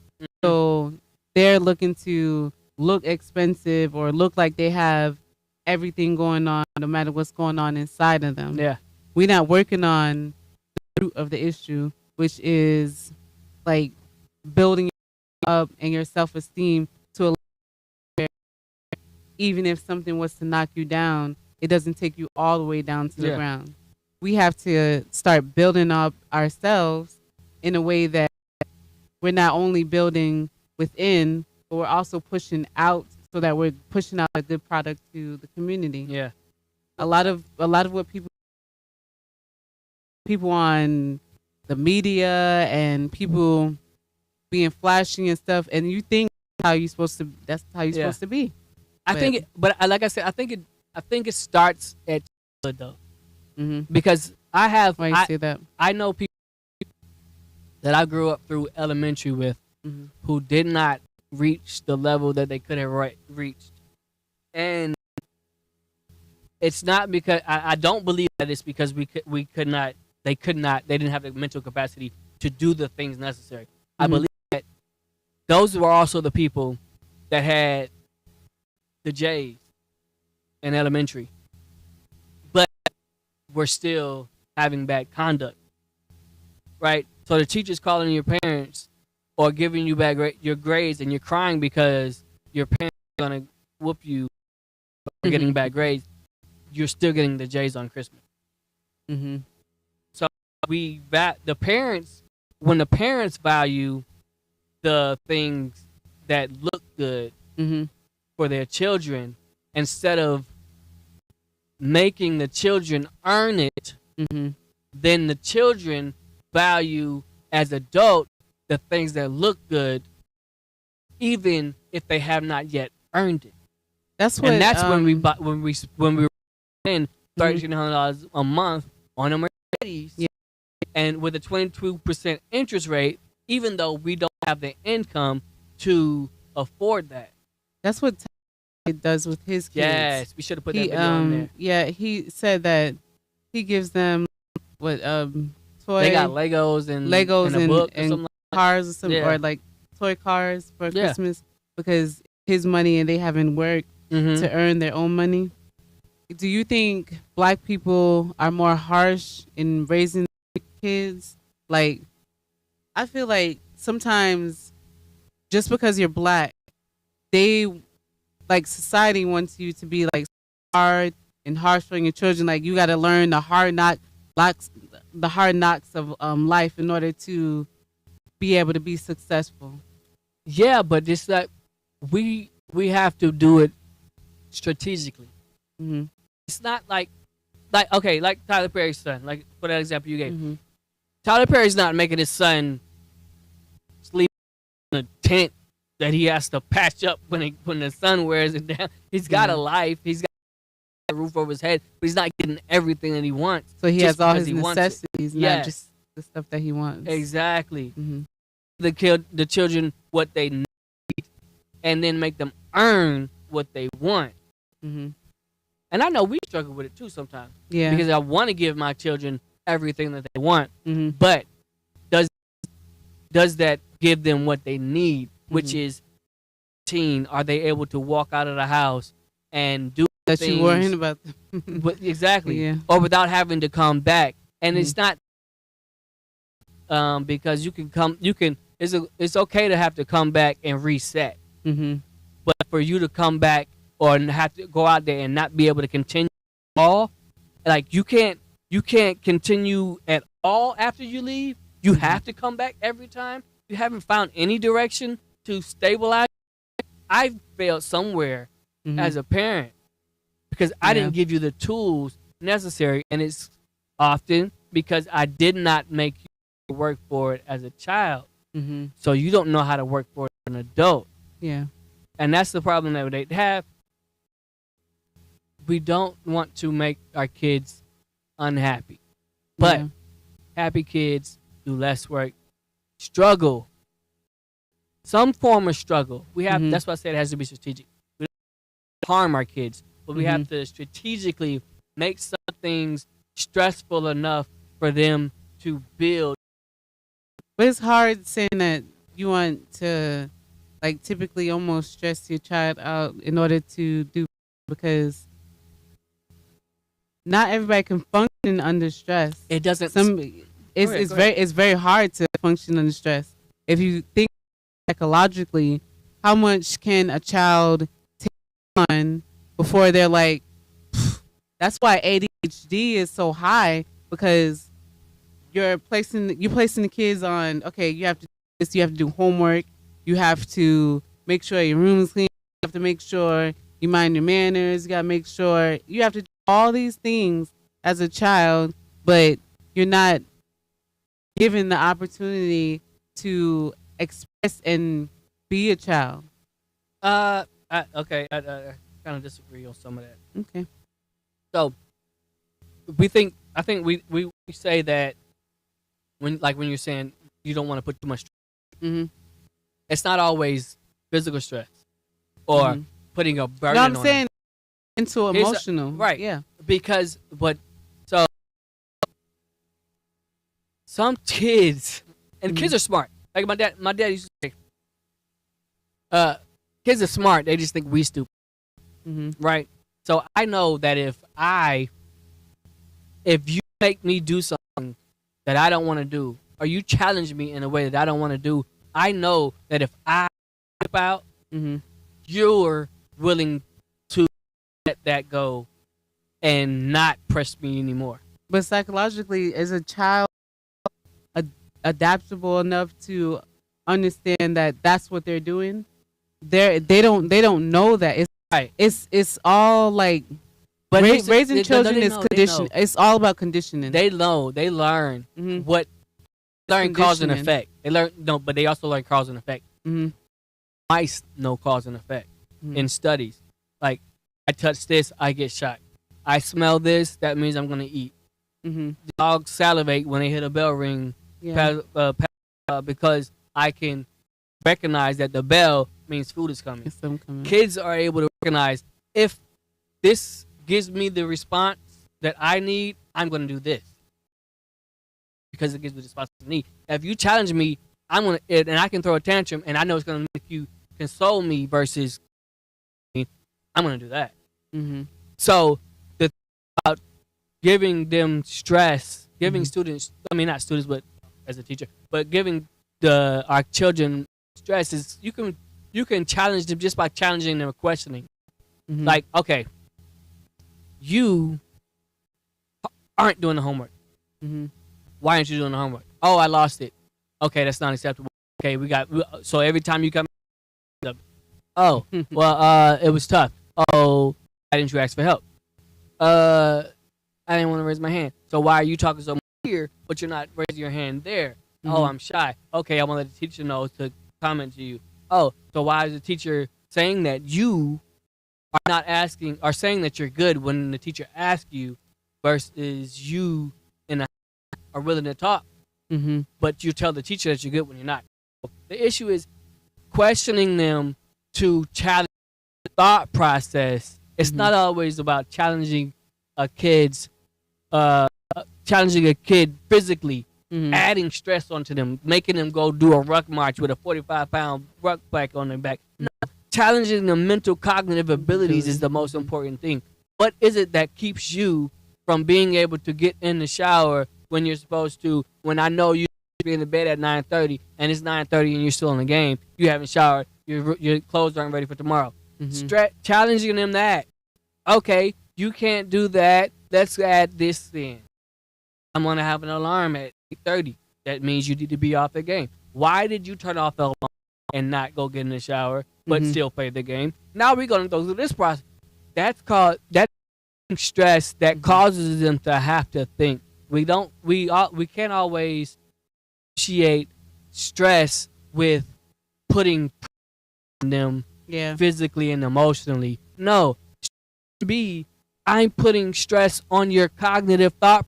So they're looking to look expensive or look like they have everything going on, no matter what's going on inside of them. Yeah. We're not working on the root of the issue, which is like building up and your self-esteem to a level where even if something was to knock you down, it doesn't take you all the way down to the ground. We have to start building up ourselves in a way that we're not only building within, but we're also pushing out, so that we're pushing out a good product to the community. Yeah. A lot of what people on the media and people being flashy and stuff, and you think that's how you're supposed to be. But like I said, I think it starts at childhood, though. Because I know people that I grew up through elementary with who did not reach the level that they could have reached. And it's not because I don't believe that it's because they didn't have the mental capacity to do the things necessary. I believe that those were also the people that had the J's in elementary, but were still having bad conduct, right? So the teacher's calling your parents or giving you your grades, and you're crying because your parents are going to whoop you for getting bad grades. You're still getting the J's on Christmas. So the parents, when the parents value the things that look good for their children, instead of making the children earn it, then the children value as adults the things that look good, even if they have not yet earned it. That's when we were paying $1,300 a month on a Mercedes, and with a 22% interest rate, even though we don't have the income to afford that. That's what it does with his kids. Yes, we should have put that video on there. Yeah, he said that he gives them toy. They got Legos and a book or something, cars or something, or like toy cars for Christmas, because his money and they haven't worked to earn their own money. do you think black people are more harsh in raising kids? Like, I feel like sometimes just because you're black, they like society wants you to be like hard and harsh on your children. Like you got to learn the hard knocks of life in order to be able to be successful. Yeah, but it's like we have to do it strategically. Mm-hmm. It's not like okay, like Tyler Perry's son. Like for that example you gave, Mm-hmm. Tyler Perry's not making his son sleep in a tent that he has to patch up when the sun wears it down. He's got a life. He's got a roof over his head, but he's not getting everything that he wants. So he has all his he wants necessities, not just the stuff that he wants. Exactly. Mm-hmm. The children what they need, and then make them earn what they want. Mm-hmm. And I know we struggle with it too sometimes. Yeah. Because I want to give my children everything that they want, Mm-hmm. but does that give them what they need, which is are they able to walk out of the house and do that things, you worrying about them. but exactly, Yeah. or without having to come back. And it's not because it's okay to have to come back and reset, Mm-hmm. but for you to come back or have to go out there and not be able to continue all, like you can't continue at all after you leave. You have to come back every time. You haven't found any direction to stabilize. I failed somewhere as a parent because I didn't give you the tools necessary, and it's often because I did not make you work for it as a child. Mm-hmm. So you don't know how to work for it as an adult. Yeah. And that's the problem that they have. We don't want to make our kids unhappy. But happy kids do less work, struggle, some form of struggle. We have that's why I said it has to be strategic. We don't harm our kids, but we have to strategically make some things stressful enough for them to build. But it's hard saying that you want to, like, typically almost stress your child out in order to do, because not everybody can function under stress. It doesn't. It's very hard to function under stress. If you think psychologically, how much can a child take on before they're like? That's why ADHD is so high, because you're placing the kids on. Okay, you have to do this. You have to do homework. You have to make sure your room is clean. You have to make sure you mind your manners. You gotta make sure you have to do all these things as a child, but you're not given the opportunity to express and be a child. Okay, I kind of disagree on some of that. Okay. So I think we say that when you're saying you don't want to put too much stress, it's not always physical stress or putting a burden on. No, I'm saying into emotional. Right. Yeah. Because so some kids, and kids are smart. Like my dad used to say, kids are smart. They just think we stupid. Right. So I know that if you make me do something that I don't want to do, or you challenge me in a way that I don't want to do, I know that if I flip out, you're willing to let that go and not press me anymore. But psychologically, is a child adaptable enough to understand that that's what they're doing? They don't know that. It's right. It's all like, but raising children is conditioning. It's all about conditioning. They know. They learn what learn cause and effect. They learn but they also learn cause and effect. Mice know cause and effect in studies. Like, I touch this, I get shot. I smell this, that means I'm gonna eat. Dogs salivate when they hit a bell ring, because I can recognize that the bell means food is coming. Kids are able to recognize, if this gives me the response that I need, I'm going to do this because it gives me the response I need. If you challenge me, and I can throw a tantrum, and I know it's going to make you console me versus I'm going to do that. So the giving them stress, giving students, I mean, not students, but as a teacher, but giving our children stress is you can challenge them just by challenging them or questioning. Like, okay, you aren't doing the homework. Why aren't you doing the homework? Oh, I lost it. Okay, that's not acceptable. Okay, so every time you come, oh, well, it was tough. Oh, why didn't you ask for help? I didn't want to raise my hand. So why are you talking so much here, but you're not raising your hand there? Oh, I'm shy. Okay, I want to let the teacher know to comment to you. Oh, so why is the teacher saying that you are not asking, or saying that you're good when the teacher asks you, versus you are willing to talk, but you tell the teacher that you're good when you're not. The issue is questioning them to challenge the thought process. It's not always about challenging a kid physically, adding stress onto them, making them go do a ruck march with a 45-pound rucksack on their back. No, challenging the mental cognitive abilities is the most important thing. What is it that keeps you from being able to get in the shower when you're supposed to, when I know you be in the bed at 9:30 and it's 9:30 and you're still in the game, you haven't showered, your clothes aren't ready for tomorrow. Challenging them that, okay, you can't do that, let's add this in. I'm going to have an alarm at 8:30. That means you need to be off the game. Why did you turn off the alarm and not go get in the shower, but still play the game? Now we're going to go through this process. That's stress that causes them to have to think. We can't always appreciate stress with putting on them physically and emotionally. No, I'm putting stress on your cognitive thought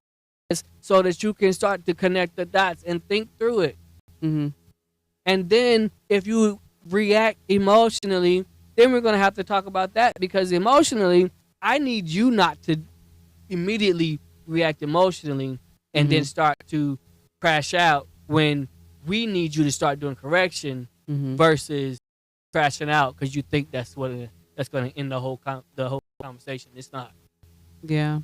process so that you can start to connect the dots and think through it. And then if you react emotionally, then we're going to have to talk about that, because emotionally, I need you not to immediately react emotionally and then start to crash out, when we need you to start doing correction versus crashing out because you think that's going to end the whole conversation. It's not. Yeah,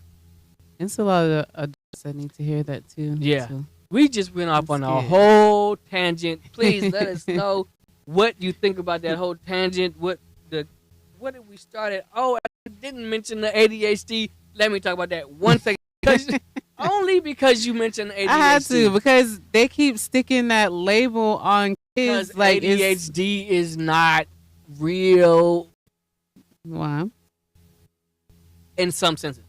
it's a lot of adults that need to hear that too. Yeah, so. We just went off on a whole tangent. Please let us know what you think about that whole tangent. What did we start at? Oh, I didn't mention the ADHD. Let me talk about that 1 second. Only because you mentioned ADHD. I had to, because they keep sticking that label on kids. Because like ADHD is not real. Wow. In some senses.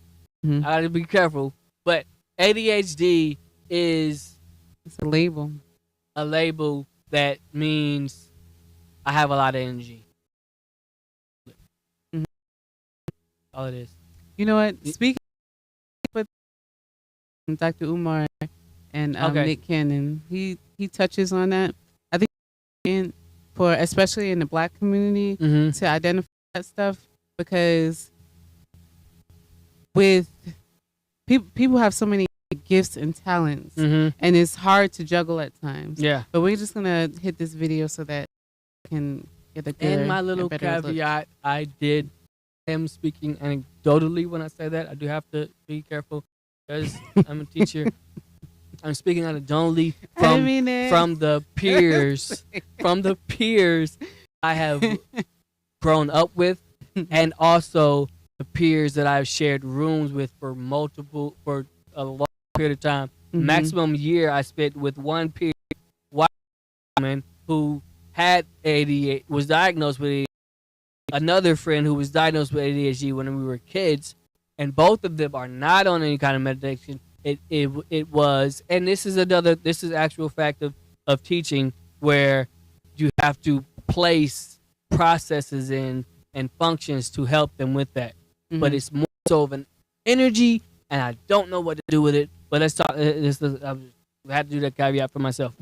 I gotta be careful. But ADHD is... It's a label. A label that means I have a lot of energy. All it is. You know what? Speaking with Dr. UMAR and Nick Cannon, he touches on that. I think especially in the Black community to identify that stuff, because with people have so many gifts and talents, and it's hard to juggle at times. Yeah. But we're just gonna hit this video so that we can get a good and my little caveat, I am speaking anecdotally when I say that. I do have to be careful because I'm a teacher. I'm speaking anecdotally from the peers, I have grown up with, and also the peers that I've shared rooms with for a long period of time. Maximum year I spent with one peer, white woman who had ADHD, was diagnosed with ADHD. Another friend who was diagnosed with ADHD when we were kids, and both of them are not on any kind of medication. It was, and this is actual fact of teaching, where you have to place processes in and functions to help them with that. But it's more so of an energy, and I don't know what to do with it. But let's talk. I had to do that caveat for myself.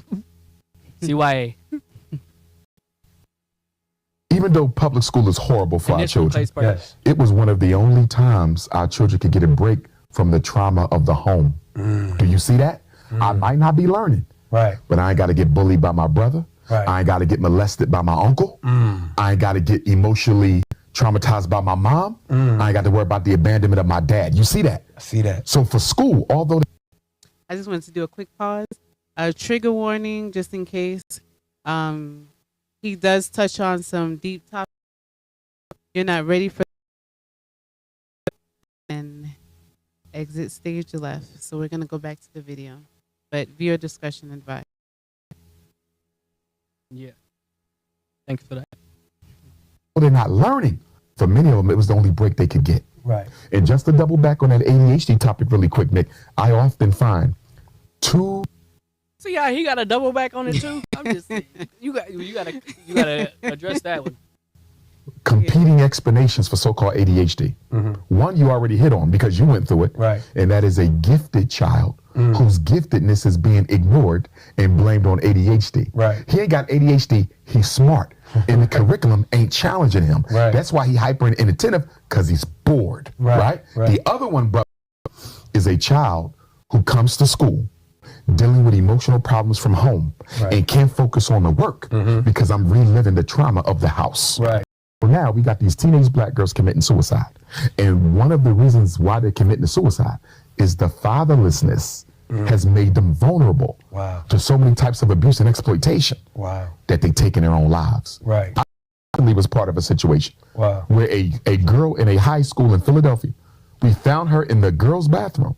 CYA. Even though public school is horrible for our children, it was one of the only times our children could get a break from the trauma of the home. Do you see that? I might not be learning, but I ain't got to get bullied by my brother. I ain't got to get molested by my uncle. I ain't got to get emotionally traumatized by my mom. I ain't got to worry about the abandonment of my dad. You see that? I see that. So for school, although I just wanted to do a quick pause. A trigger warning, just in case. He does touch on some deep topics. You're not ready for and exit stage left. So we're gonna go back to the video, but viewer discretion advised. Yeah. Thanks for that. they're not learning, for many of them, it was the only break they could get. Right. And just to double back on that ADHD topic really quick, Nick, I often find two. See how he got a double back on it too? I'm just saying, you gotta address that one. Competing explanations for so-called ADHD. One you already hit on because you went through it. Right. And that is a gifted child whose giftedness is being ignored and blamed on ADHD. Right. He ain't got ADHD, he's smart. And the curriculum ain't challenging him. Right. That's why he hyper and inattentive, because he's bored. Right. The other one, brother, is a child who comes to school dealing with emotional problems from home and can't focus on the work because I'm reliving the trauma of the house. Right. So now we got these teenage black girls committing suicide. And one of the reasons why they're committing suicide is the fatherlessness has made them vulnerable to so many types of abuse and exploitation that they take in their own lives. Right. I was part of a situation where a girl in a high school in Philadelphia, we found her in the girls' bathroom,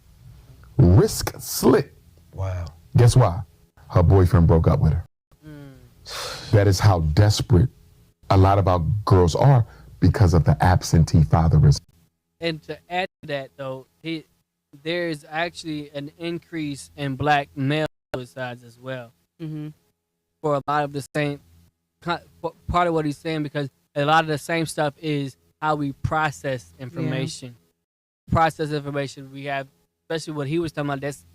wrist slit. Wow. Guess why? Her boyfriend broke up with her. That is how desperate a lot of our girls are because of the absentee fatherism. And to add to that, though, there is actually an increase in black male suicides as well. For a lot of the same, part of what he's saying, because a lot of the same stuff is how we process information. Process information. We have, especially what he was talking about, that's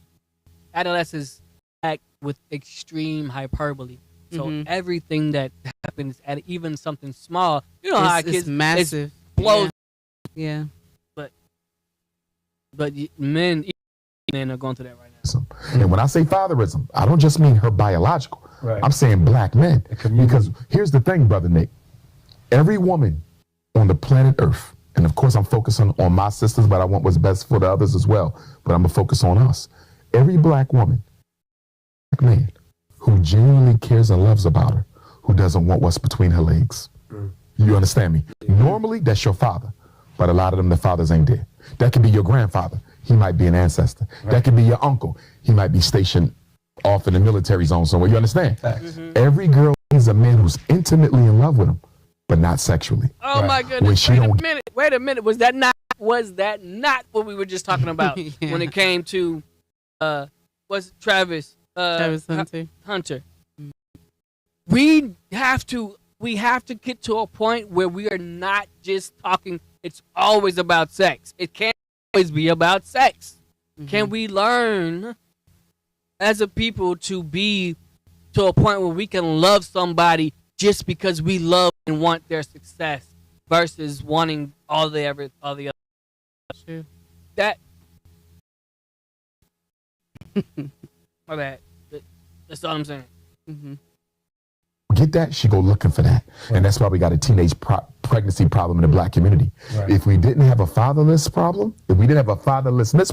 adolescents act with extreme hyperbole. So everything that happens at even something small, you know how kids, massive, blows. Yeah. But men are going through that right now. And when I say fatherism, I don't just mean her biological. Right. I'm saying black men. Because here's the thing, Brother Nick. Every woman on the planet Earth, and of course I'm focusing on my sisters, but I want what's best for the others as well. But I'm going to focus on us. Every black woman, black man, who genuinely cares and loves about her, who doesn't want what's between her legs. You understand me? Normally, that's your father. But a lot of them, the fathers ain't there. That could be your grandfather. He might be an ancestor. That could be your uncle. He might be stationed off in the military zone somewhere. You understand? Every girl is a man who's intimately in love with him, but not sexually. Oh my goodness! Wait a minute. Was that not what we were just talking about when it came to what's Travis? Travis HuNTeR. HuNTeR. We have to get to a point where we are not just talking. It's always about sex. It can't always be about sex. Can we learn as a people to be to a point where we can love somebody just because we love and want their success versus wanting all the other? True. That. My bad. That's all I'm saying. Get that, she go looking for that. And that's why we got a teenage pregnancy problem in the black community. If we didn't have a fatherlessness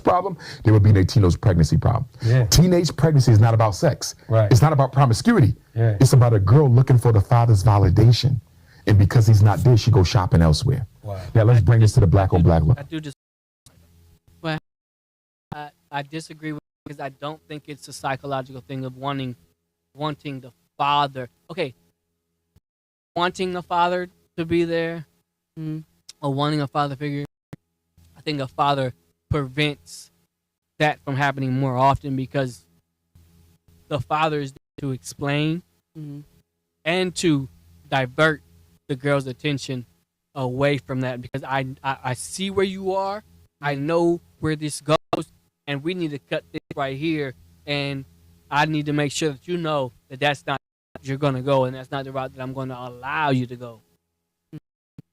problem, there would be no teenage pregnancy problem. Teenage pregnancy is not about sex. It's not about promiscuity. It's about a girl looking for the father's validation. And because he's not there, she goes shopping elsewhere. Now let's bring this to the black on black look. I disagree with because I don't think it's a psychological thing of wanting the father. Okay, wanting the father to be there or wanting a father figure. I think a father prevents that from happening more often because the father is there to explain and to divert the girl's attention away from that because I see where you are. I know where this goes. And we need to cut this right here. And I need to make sure that you know that that's not where you're going to go. And that's not the route that I'm going to allow you to go.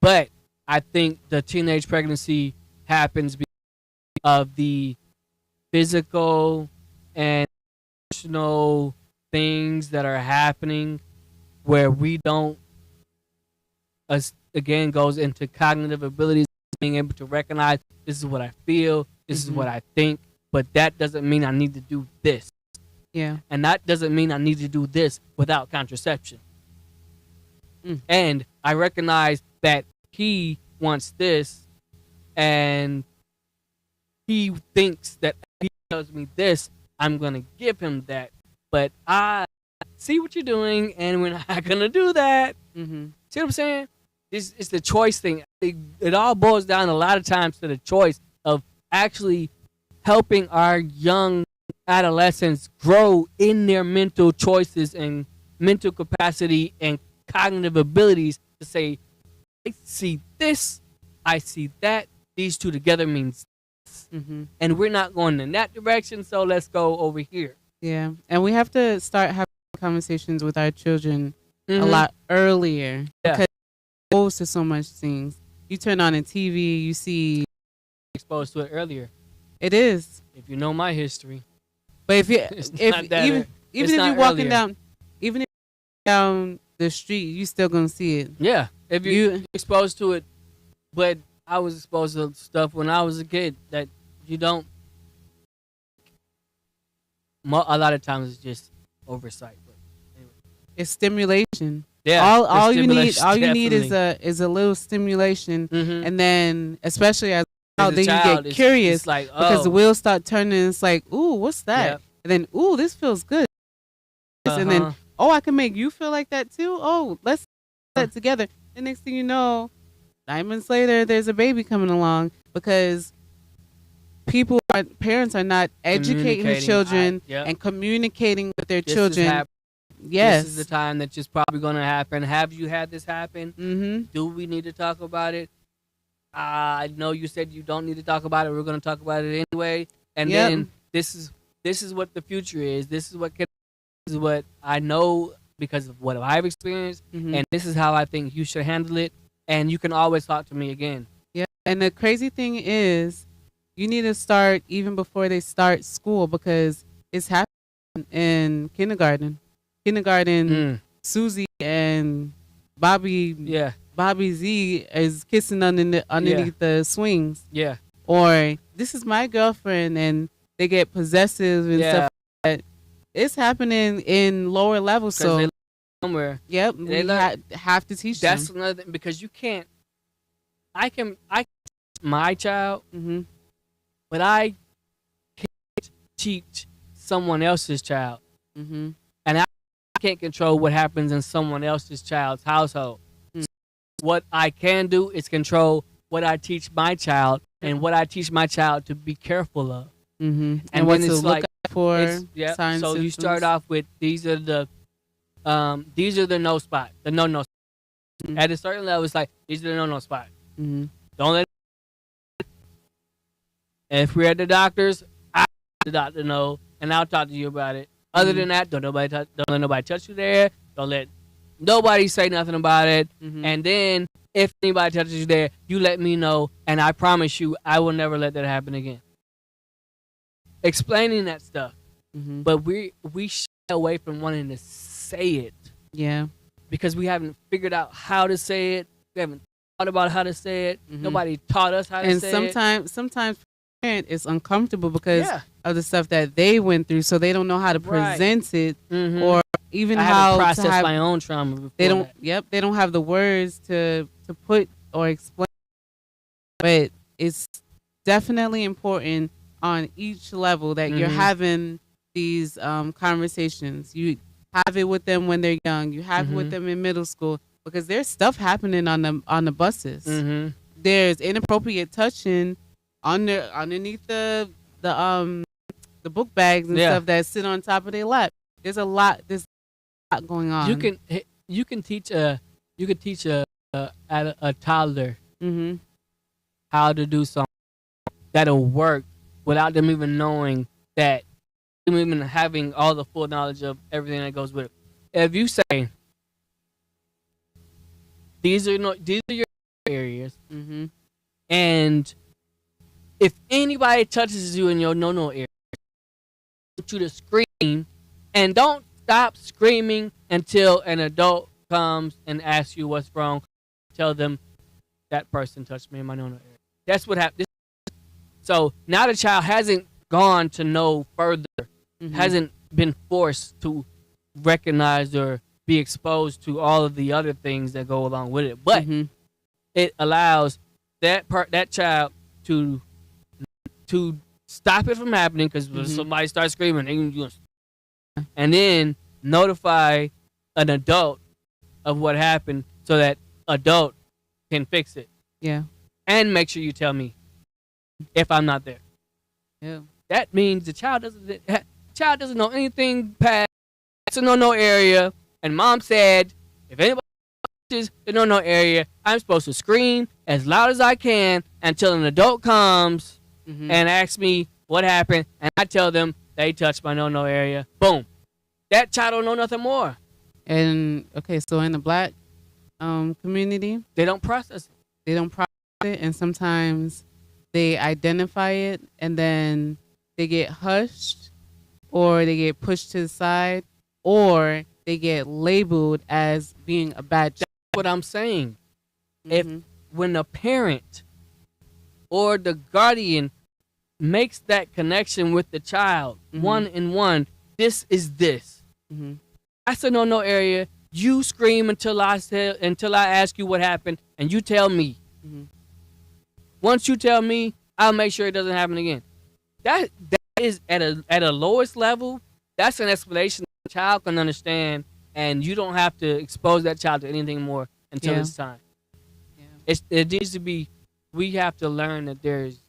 But I think the teenage pregnancy happens because of the physical and emotional things that are happening where we don't, again goes into cognitive abilities, being able to recognize this is what I feel, this is what I think, but that doesn't mean I need to do this. Yeah. And that doesn't mean I need to do this without contraception. And I recognize that he wants this, and he thinks that if he tells me this, I'm going to give him that. But I see what you're doing, and we're not going to do that. See what I'm saying? It's the choice thing. It all boils down a lot of times to the choice of actually helping our young adolescents grow in their mental choices and mental capacity and cognitive abilities to say, I see this, I see that, these two together means this. And we're not going in that direction, so let's go over here. Yeah, and we have to start having conversations with our children a lot earlier because they're exposed to so much things. You turn on a TV, you see exposed to it earlier. It is. If you know my history. But if you're walking down the street, you still gonna see it. Yeah, if you're exposed to it. But I was exposed to stuff when I was a kid that you don't. A lot of times it's just oversight. But anyway. It's stimulation. Yeah. All you need is a little stimulation, and then especially as then you get curious, it's like, because the wheels start turning. It's like, ooh, what's that? Yep. And then, ooh, this feels good. And then, oh, I can make you feel like that too. Oh, let's put that together. The next thing you know, 9 months later, there's a baby coming along because parents are not educating the children and communicating with their children. Yes, this is the time that it's probably going to happen. Have you had this happen? Do we need to talk about it? I know you said you don't need to talk about it. We're going to talk about it anyway. And then this is what the future is. This is what I know because of what I've experienced, and this is how I think you should handle it. And you can always talk to me again. Yeah, and the crazy thing is, you need to start even before they start school because it's happening in kindergarten. Susie and Bobby Z is kissing underneath the swings. Yeah. Or this is my girlfriend, and they get possessive and stuff like that. It's happening in lower levels. So they somewhere. Yep. We have to teach them. That's another thing, because you can't. I can teach my child, but I can't teach someone else's child. And I can't control what happens in someone else's child's household. What I can do is control what I teach my child and what I teach my child to be careful of. And what to look out for. Signs, so you start off with these are the no spot, the no spot. At a certain level, it's like these are the no spot. Don't let. And if we're at the doctor's, I let the doctor know, and I'll talk to you about it. Other than that, don't let nobody touch you there. Don't let nobody say nothing about it. And then if anybody touches you there, you let me know, and I promise you, I will never let that happen again. Explaining that stuff, but we shy away from wanting to say it. Yeah, because we haven't figured out how to say it. We haven't thought about how to say it. Nobody taught us how to say it. And sometimes parent is uncomfortable because of the stuff that they went through, so they don't know how to present it or even how to process to have, my own trauma. They don't. They don't have the words to put or explain. But it's definitely important on each level that you're having these conversations. You have it with them when they're young. You have it with them in middle school, because there's stuff happening on the buses. There's inappropriate touching underneath the book bags and stuff that sit on top of their lap. There's a lot going on. You can teach a toddler how to do something that'll work without them even knowing that, even having all the full knowledge of everything that goes with it. If you say these are your areas, and if anybody touches you in your no area, I want you to scream, and don't stop screaming until an adult comes and asks you what's wrong. tell them that person touched me in my no-no area. That's what happened. So now the child hasn't gone to know further, hasn't been forced to recognize or be exposed to all of the other things that go along with it. But it allows that child to stop it from happening, because when somebody starts screaming, and then notify an adult of what happened so that adult can fix it. Yeah. And make sure you tell me if I'm not there. Yeah. That means the child doesn't know anything past the no-no area. And mom said, if anybody touches the no-no area, I'm supposed to scream as loud as I can until an adult comes and asks me what happened, and I tell them they touched my no-no area. Boom. That child don't know nothing more. And okay, so in the black community, they don't process it. They don't process it, and sometimes they identify it, and then they get hushed, or they get pushed to the side, or they get labeled as being a bad child. That's what I'm saying. When a parent or the guardian makes that connection with the child, one-on-one, this is this. That's a no-no area. You scream until I ask you what happened, and you tell me. Once you tell me, I'll make sure it doesn't happen again. That is at a lowest level. That's an explanation the child can understand, and you don't have to expose that child to anything more until it's time. It needs to be. We have to learn that there's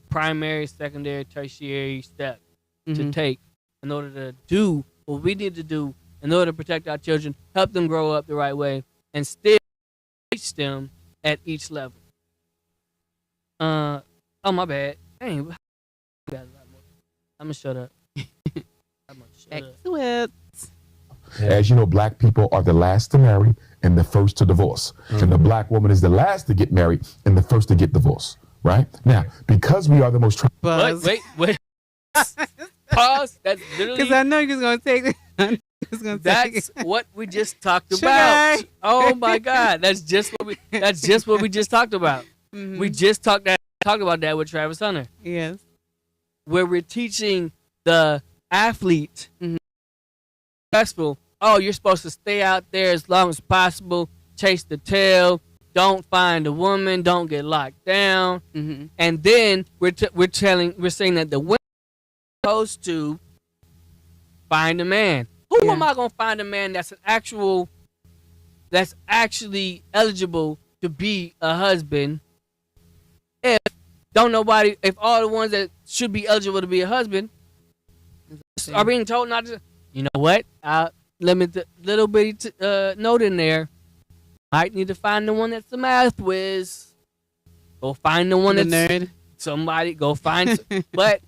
primary, secondary, tertiary steps to take in order to do what we need to do in order to protect our children, help them grow up the right way, and still teach them at each level. Oh, my bad. Dang, I'm gonna shut up. Excellent. As you know, black people are the last to marry and the first to divorce. And the black woman is the last to get married and the first to get divorced. Right? Now, because we are the most... Wait. Pause. That's literally... Because I know you're going to take it. That's what we just talked about. Oh, my God. That's just what we just talked about. We just talked about that with Travis Hunter. Yes. Where we're teaching the athlete successful, you're supposed to stay out there as long as possible, chase the tail, don't find a woman, don't get locked down. And then we're saying that the women are supposed to find a man. Who am I gonna find a man that's actually eligible to be a husband if all the ones that should be eligible to be a husband are being told not to? You know what? Let me little bitty note in there. Might need to find the one that's the math whiz. Go find the one that's nerd. Somebody go find. But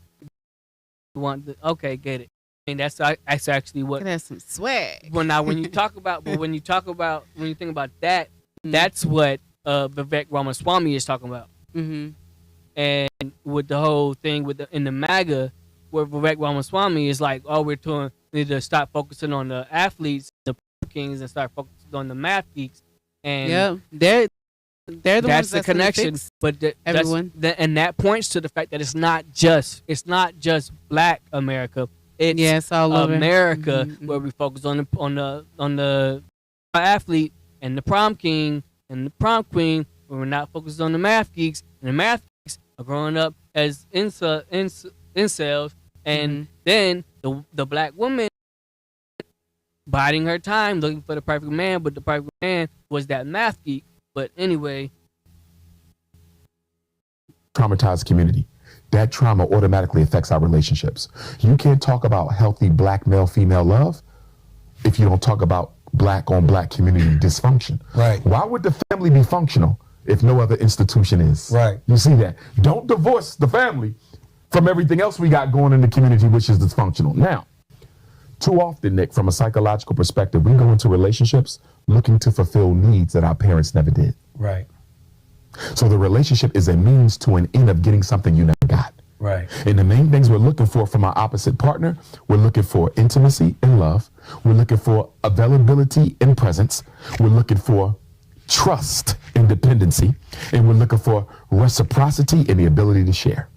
okay, get it. I mean, that's actually what. That's some swag. Well, now when you think about that, that's what Vivek Ramaswamy is talking about. And with the whole thing in the MAGA, where Vivek Ramaswamy is like, we need to stop focusing on the athletes, the kings, and start focusing on the math geeks. And they're the ones the connection. But everyone, and that points to the fact that it's not just Black America. It's all over America, where we focus on the athlete and the prom king and the prom queen, where we're not focused on the math geeks. And the math geeks are growing up as incels, and then the black woman biding her time, looking for the perfect man, but the perfect man was that math geek. But anyway, traumatized community. That trauma automatically affects our relationships. You can't talk about healthy black male-female love if you don't talk about black-on-black community dysfunction. Right. Why would the family be functional if no other institution is? Right. You see that? Don't divorce the family from everything else we got going in the community, which is dysfunctional. Now, too often, Nick, from a psychological perspective, we go into relationships looking to fulfill needs that our parents never did. Right. So the relationship is a means to an end of getting something you never got. Right. And the main things we're looking for from our opposite partner, we're looking for intimacy and love. We're looking for availability and presence. We're looking for trust and dependency, and we're looking for reciprocity and the ability to share.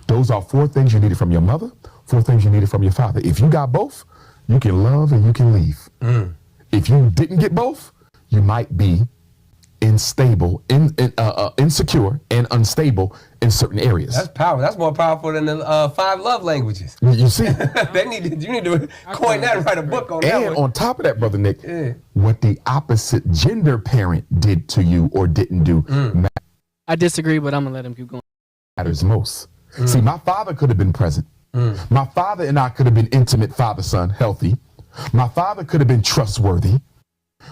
Those are 4 things you needed from your mother, 4 things you needed from your father. If you got both, you can love and you can leave. If you didn't get both, you might be insecure and unstable in certain areas. That's powerful. That's more powerful than the 5 love languages. You see? You need to coin that and write a book on that one. And on top of that, Brother Nick, what the opposite gender parent did to you or didn't do I disagree, but I'm going to let him keep going. Matters most. See, my father could have been present. My father and I could have been intimate father-son, healthy. My father could have been trustworthy.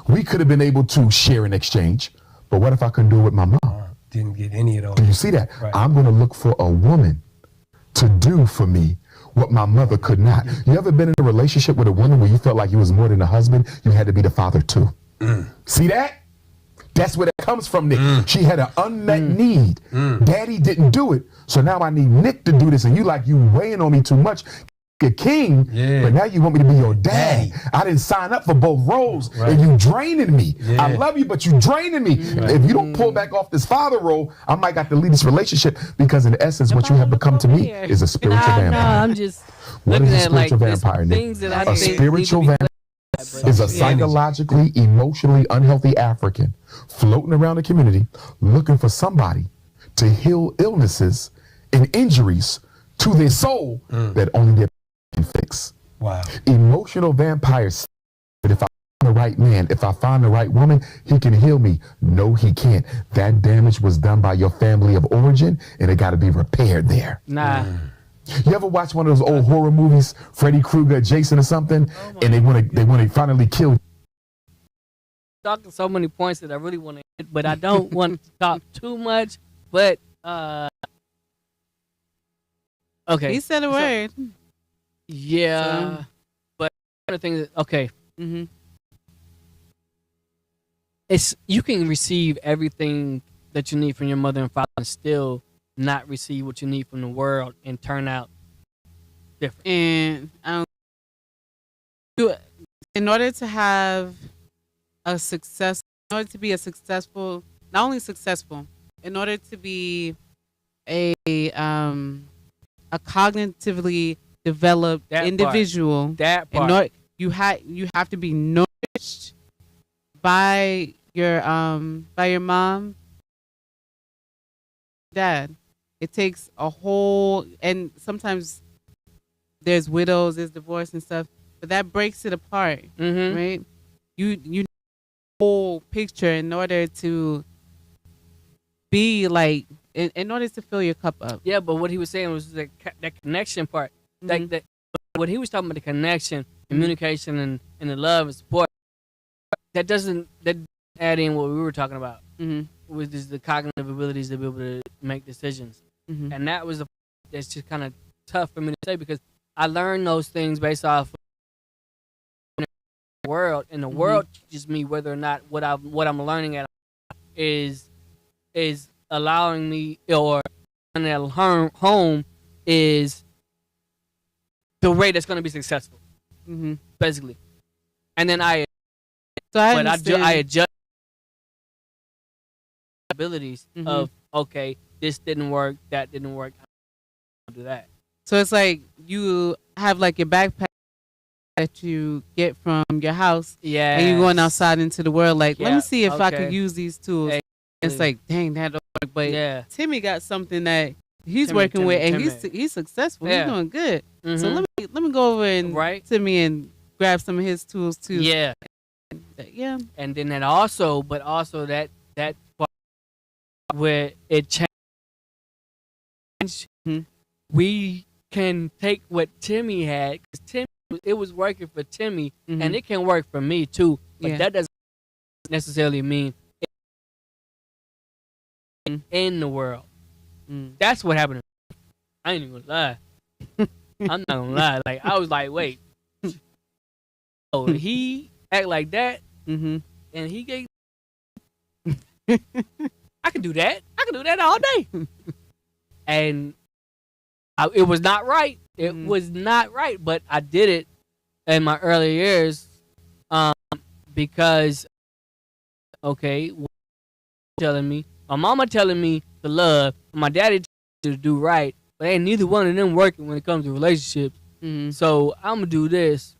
We could have been able to share and exchange. But what if I couldn't do it with my mom? Didn't get any of those. Do you see that? Right. I'm going to look for a woman to do for me what my mother could not. You ever been in a relationship with a woman where you felt like you was more than a husband? You had to be the father too. See that? That's where that comes from, Nick. She had an unmet need. Daddy didn't do it. So now I need Nick to do this. And you weighing on me too much. A king, but now you want me to be your daddy. I didn't sign up for both roles, and you draining me. I love you, but you draining me. If you don't pull back off this father role, I might got to leave this relationship, because in essence, what you have become to me is a spiritual vampire. No, I'm just What is a looking at spiritual vampire, Nick? things that I A think spiritual vampire is a psychologically, emotionally unhealthy African floating around the community looking for somebody to heal illnesses and injuries to their soul that only their can fix. Wow. Emotional vampires. But if I find the right man, if I find the right woman, he can heal me. No, he can't. That damage was done by your family of origin, and it got to be repaired there. Nah. You ever watch one of those old horror movies, Freddy Krueger, Jason or something, and they want to finally kill? Talking so many points that I really want to hit, but I don't want to talk too much. But okay, He said a word. Yeah, but other things. Okay, it's you can receive everything that you need from your mother and father, and still not receive what you need from the world, and turn out different. And in order to have a success, in order to be a successful, not only successful, in order to be a cognitively developed individual, you have to be nourished by your mom, dad. It takes a whole, and sometimes there's widows, there's divorce and stuff, but that breaks it apart, right? You need a whole picture in order to be like, in order to fill your cup up. Yeah, but what he was saying was that connection part. Like that, what he was talking about, the connection, communication, and the love and support. That doesn't add in what we were talking about, which is the cognitive abilities to be able to make decisions. And that was that's just kind of tough for me to say, because I learned those things based off of the world, and the world teaches me whether or not what I'm learning at is allowing me, or at home is the way that's going to be successful, basically. And then I adjust abilities of, okay, this didn't work, that didn't work, I'll do that. So it's like you have like your backpack that you get from your house, and you're going outside into the world like, let me see if I could use these tools. Exactly. It's like, dang, that don't work. But Timmy got something that he's working with, and he's successful. He's doing good. So let me go over and Timmy and grab some of his tools too. Yeah. And then that also, but also that part where it changed. We can take what Timmy had, because it was working for Timmy, and it can work for me too. But that doesn't necessarily mean in the world. That's what happened. I ain't even gonna lie. I'm not gonna lie. Like, I was like, wait. Oh, he act like that, and he gave. I can do that. I can do that all day. And it was not right. It was not right, but I did it in my early years, because, okay, telling me, my mama telling me to love, my daddy to do right, but ain't neither one of them working when it comes to relationships. Mm-hmm. So I'm gonna do this.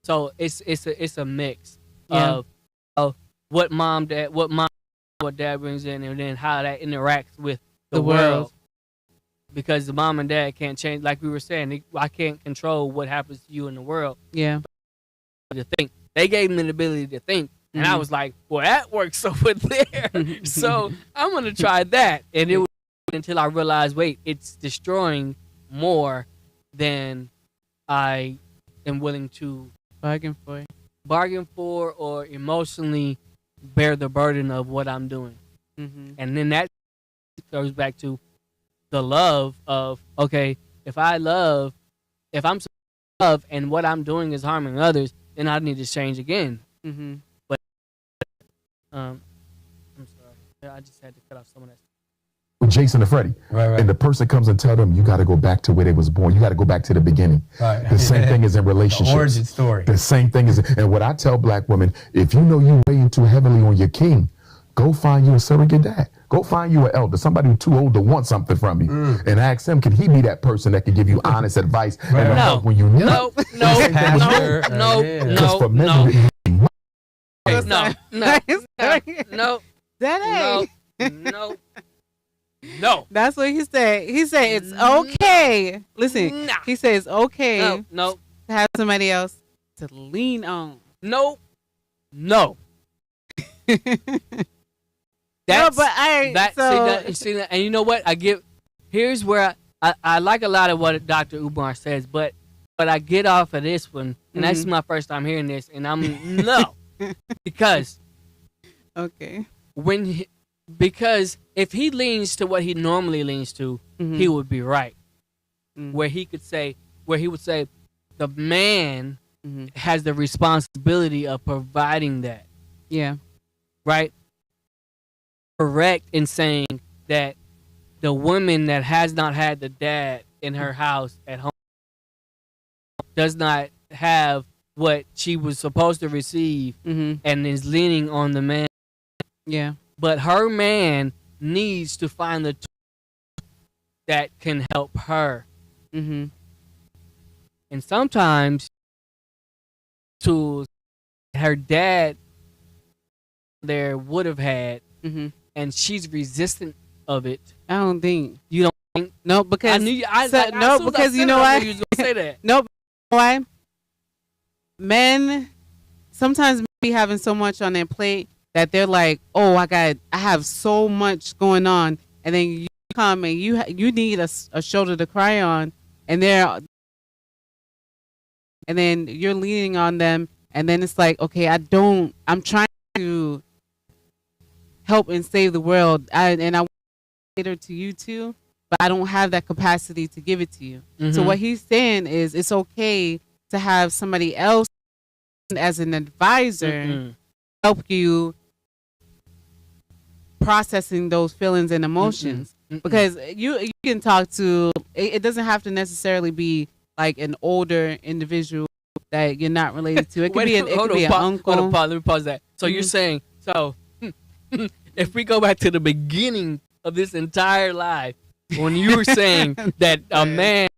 So it's a mix of what dad brings in, and then how that interacts with the world. Because the mom and dad can't change, like we were saying. I can't control what happens to you in the world. Yeah. To think, they gave me the ability to think, and I was like, well, that works over there. So I'm gonna try that, and it was until I realized, wait, it's destroying more than I am willing to bargain for or emotionally bear the burden of what I'm doing. Mm-hmm. And then that goes back to the love of, okay, if I'm love and what I'm doing is harming others, then I need to change again. Mm-hmm. But I'm sorry, I just had to cut off some of that. With Jason and Freddie, right. And the person comes and tell them, you got to go back to where they was born. You got to go back to the beginning. Right. The same thing is in relationships. The origin story. The same thing is, and what I tell black women, if you know you weighing too heavily on your king, go find you a surrogate dad. Go find you an elder, somebody who's too old to want something from you, and ask him, can he be that person that can give you honest advice and help when you need no, it? No. That's what he said. He said it's okay. Listen, he said it's okay. No. To have somebody else to lean on. No. See that, and you know what? Here's where I like a lot of what Dr. UMAR says, but I get off of this one, and this is my first time hearing this, and I'm because because if he leans to what he normally leans to, he would be right. Where he would say the man has the responsibility of providing that. Yeah. Right? Correct in saying that the woman that has not had the dad in her house at home does not have what she was supposed to receive and is leaning on the man. Yeah. But her man needs to find the tool that can help her. Mm-hmm. And sometimes tools her dad there would have had, and she's resistant of it. I don't think. You don't think? No, because I knew because you know why? You was gonna say that. No, why? Men sometimes be having so much on their plate that they're like, oh, I have so much going on, and then you come and you need a shoulder to cry on, and then you're leaning on them, and then it's like, okay, I'm trying to help and save the world, and I want to cater to you too, but I don't have that capacity to give it to you. So what he's saying is it's okay to have somebody else as an advisor help you processing those feelings and emotions. Because you can talk to, it doesn't have to necessarily be like an older individual that you're not related to. It could be an uncle. Hold on, let me pause that. So you're saying, if we go back to the beginning of this entire life, when you were saying that a man,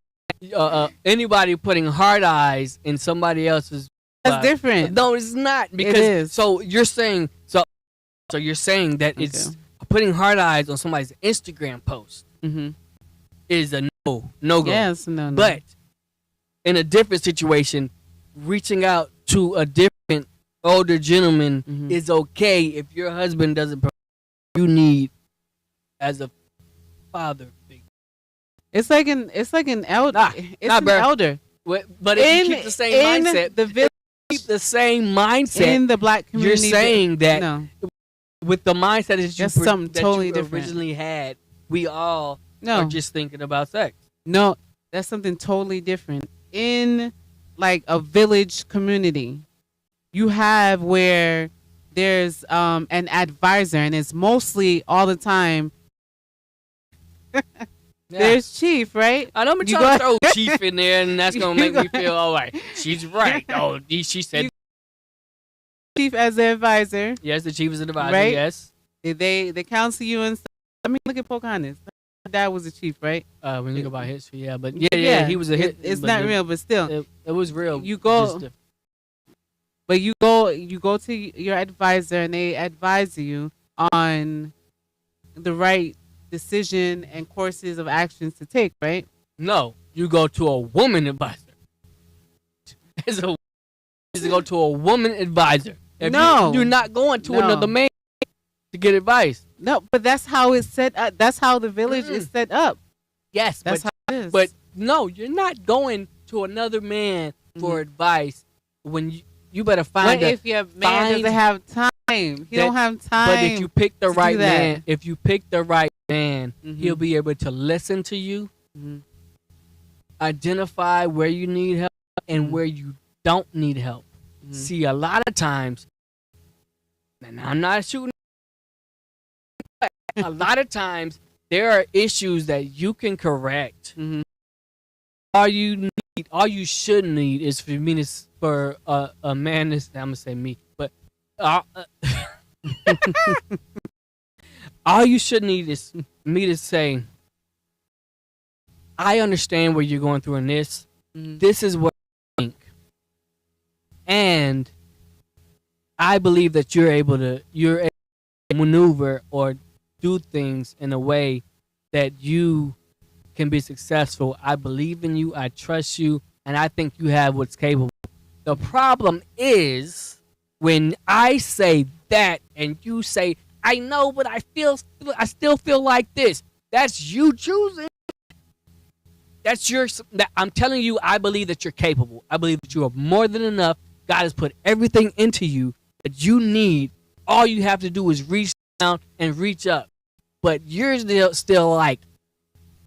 anybody putting hard eyes in somebody else's, that's different. No, it's not, because it is. So you're saying you're saying that it's putting hard eyes on somebody's Instagram post is a no go. Yes, no. But in a different situation, reaching out to a different older gentleman is okay if your husband doesn't provide what you need as a father figure. It's like an elder. It's an elder. But if you keep the same mindset, keep the same mindset in the black community. You're saying that with the mindset that you different. Originally had, we all are just thinking about sex. No, that's something totally different. In like a village community, you have where there's an advisor, and it's mostly all the time. There's chief, right? I know I'm trying to throw chief in there, and that's gonna make me feel all right. She's right. Oh, she said chief as the advisor. Yes, the chief is an advisor. Right? Yes. They counsel you and stuff. I mean, look at Pocahontas. Her dad was a chief, right? When you think about history, yeah, but yeah, he was a hit. It's not real, but still, it was real. You go, but you go to your advisor, and they advise you on the right decision and courses of actions to take, right? No, you go to a woman advisor. To go to a woman advisor. You're not going to another man to get advice. No, but that's how it's set up. That's how the village is set up. Yes, that's how it is. But no, you're not going to another man for advice when you better find. What if your man doesn't have time? He don't have time. But if you pick the right man, he'll be able to listen to you, identify where you need help and where you don't need help. See, a lot of times, and I'm not shooting. A lot of times, there are issues that you can correct. All you should need is for a man. I'm gonna say me, but all you should need is me to say, I understand what you're going through in this. This is what I think, and I believe that you're able to maneuver or do things in a way that you can be successful. I believe in you. I trust you, and I think you have what's capable. The problem is when I say that and you say, I know, but I still feel like this. That's you choosing. I'm telling you, I believe that you're capable. I believe that you are more than enough. God has put everything into you that you need. All you have to do is reach down and reach up. But you're still like,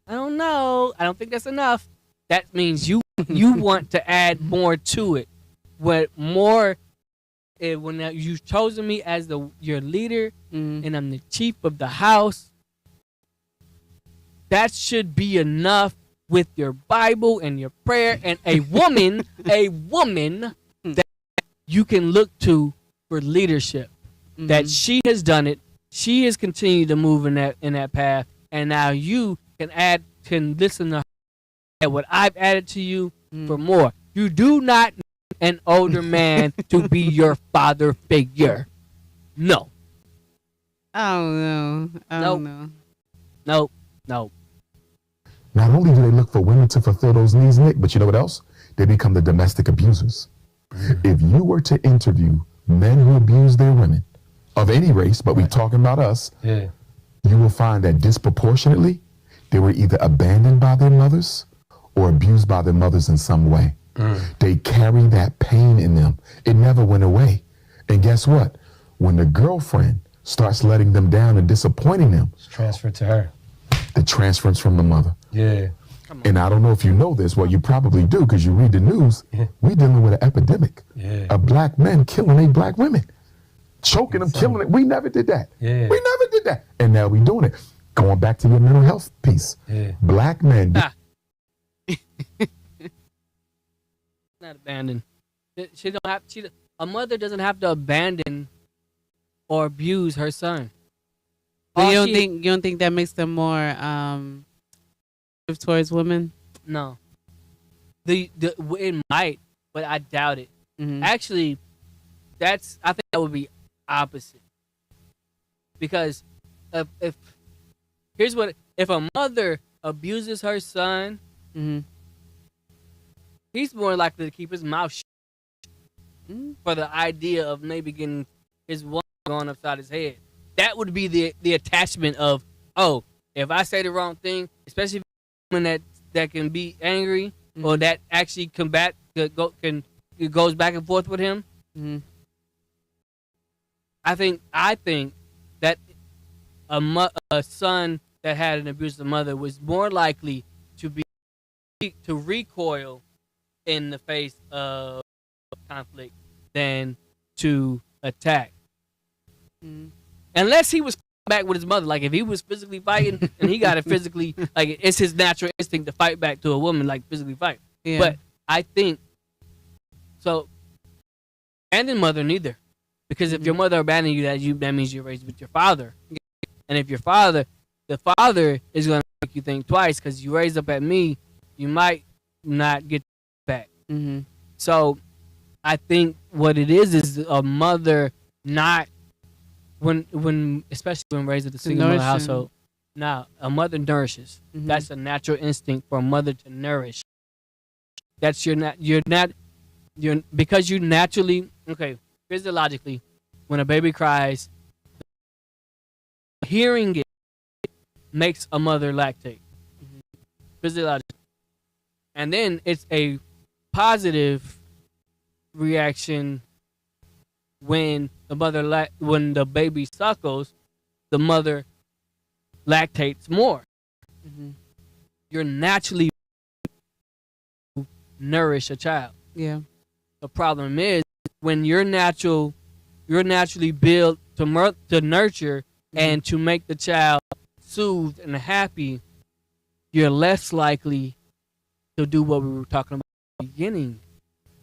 I don't know. I don't think that's enough. That means you want to add more to it. When you've chosen me as your leader and I'm the chief of the house, that should be enough with your Bible and your prayer and a woman that you can look to for leadership. That she has done it. She has continued to move in that path, and now you can listen to her, what I've added to you for more. You do not need an older man to be your father figure. No. I don't know. No. Not only do they look for women to fulfill those needs, Nick, but you know what else? They become the domestic abusers. If you were to interview men who abuse their women, of any race, but we're talking about us, you will find that disproportionately, they were either abandoned by their mothers or abused by their mothers in some way. They carry that pain in them. It never went away. And guess what? When the girlfriend starts letting them down and disappointing them, it's transferred to her. The transference from the mother. Yeah. And I don't know if you know this, well, you probably do because you read the news. We're dealing with an epidemic of black men killing their black women. Choking them, killing it. We never did that. We never did that. And now we're doing it. Going back to your mental health piece. Black men. Not abandoned. A mother doesn't have to abandon or abuse her son. But you don't think that makes them more towards women? No. It might, but I doubt it. Actually, I think that would be opposite, because if a mother abuses her son, he's more likely to keep his mouth shut for the idea of maybe getting his woman going upside his head. That would be the attachment of, oh, if I say the wrong thing, especially if a woman that can be angry or that actually it goes back and forth with him. I think that a son that had an abusive mother was more likely to recoil in the face of conflict than to attack. Unless he was back with his mother, like if he was physically fighting and he got to physically, like it's his natural instinct to fight back to a woman, like physically fight. But I think so. And then mother neither. Because if your mother abandoned you, that means you're raised with your father. And if the father is going to make you think twice because you raised up at me, you might not get back. So I think what it is a mother not, especially when raised in a single mother household. Now, a mother nourishes. That's a natural instinct for a mother to nourish. That's because you naturally, physiologically, when a baby cries, hearing it makes a mother lactate. Physiologically. And then it's a positive reaction when the baby suckles, the mother lactates more. You're naturally nourish a child. Yeah. The problem is when you're naturally built to nurture and to make the child soothed and happy, you're less likely to do what we were talking about at the beginning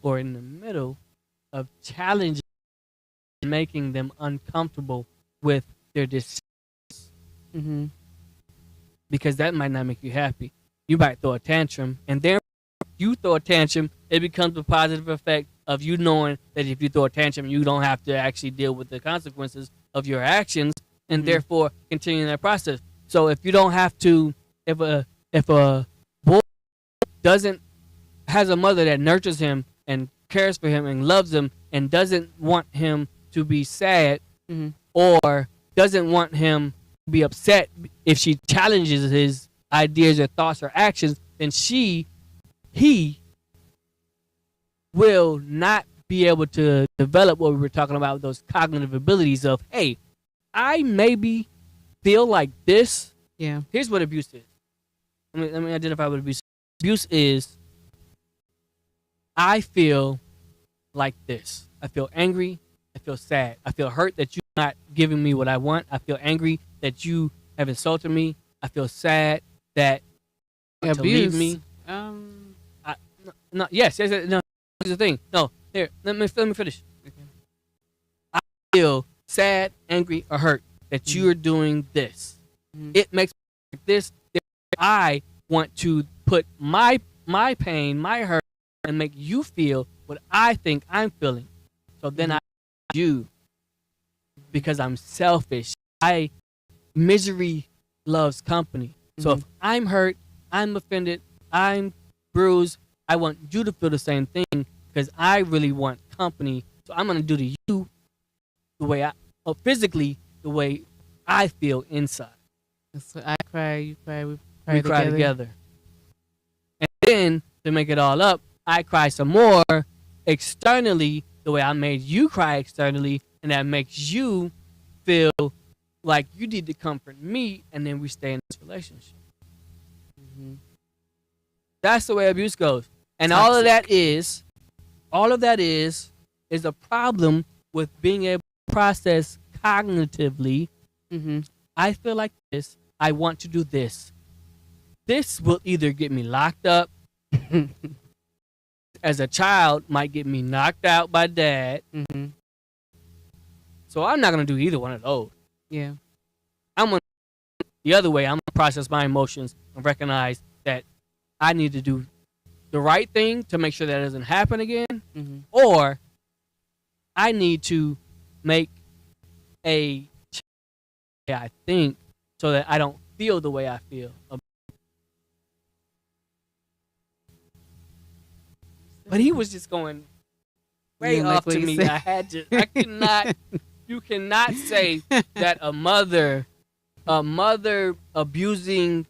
or in the middle of challenging and making them uncomfortable with their decisions. Because that might not make you happy. You might throw a tantrum, and then you throw a tantrum, it becomes a positive effect of you knowing that if you throw a tantrum, you don't have to actually deal with the consequences of your actions, and therefore continuing that process. So if you don't have to, if a boy has a mother that nurtures him and cares for him and loves him and doesn't want him to be sad or doesn't want him to be upset if she challenges his ideas or thoughts or actions, then he will not be able to develop what we were talking about, those cognitive abilities of, hey, I maybe feel like this. Yeah. Here's what abuse is. Let me identify what abuse is. Abuse is, I feel like this. I feel angry. I feel sad. I feel hurt that you're not giving me what I want. I feel angry that you have insulted me. I feel sad that you leave me. Yes. No, here's the thing. No, here, let me finish. I feel sad, angry, or hurt that you are doing this. It makes me like this. I want to put my pain, my hurt, and make you feel what I think I'm feeling. So then I you because I'm selfish. Misery loves company. So if I'm hurt, I'm offended, I'm bruised, I want you to feel the same thing because I really want company. So I'm gonna do to you the way physically the way I feel inside. So I cry, you cry, we cry together. And then to make it all up, I cry some more externally the way I made you cry externally, and that makes you feel like you need to comfort me, and then we stay in this relationship. That's the way abuse goes. And toxic. all of that is a problem with being able to process cognitively. I feel like this. I want to do this. This will either get me locked up. As a child, might get me knocked out by dad. So I'm not gonna do either one of those. Yeah. I'm gonna the other way. I'm gonna process my emotions and recognize that I need to do the right thing to make sure that doesn't happen again, or I need to make I think so that I don't feel the way I feel. But he was just going way off to me. I cannot. You cannot say that a mother abusing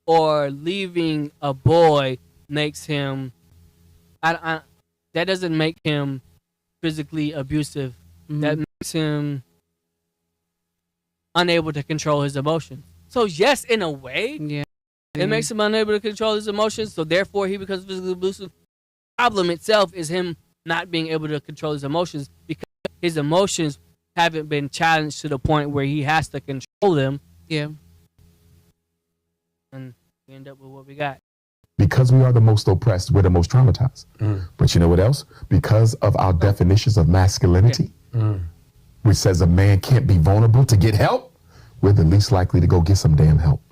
or leaving a boy makes him. That doesn't make him physically abusive. That makes him unable to control his emotions. So yes, in a way, it makes him unable to control his emotions. So therefore, he becomes physically abusive. Problem itself is him not being able to control his emotions because his emotions haven't been challenged to the point where he has to control them. Yeah. And we end up with what we got. Because we are the most oppressed, we're the most traumatized. But you know what else? Because of our definitions of masculinity, which says a man can't be vulnerable to get help, we're the least likely to go get some damn help.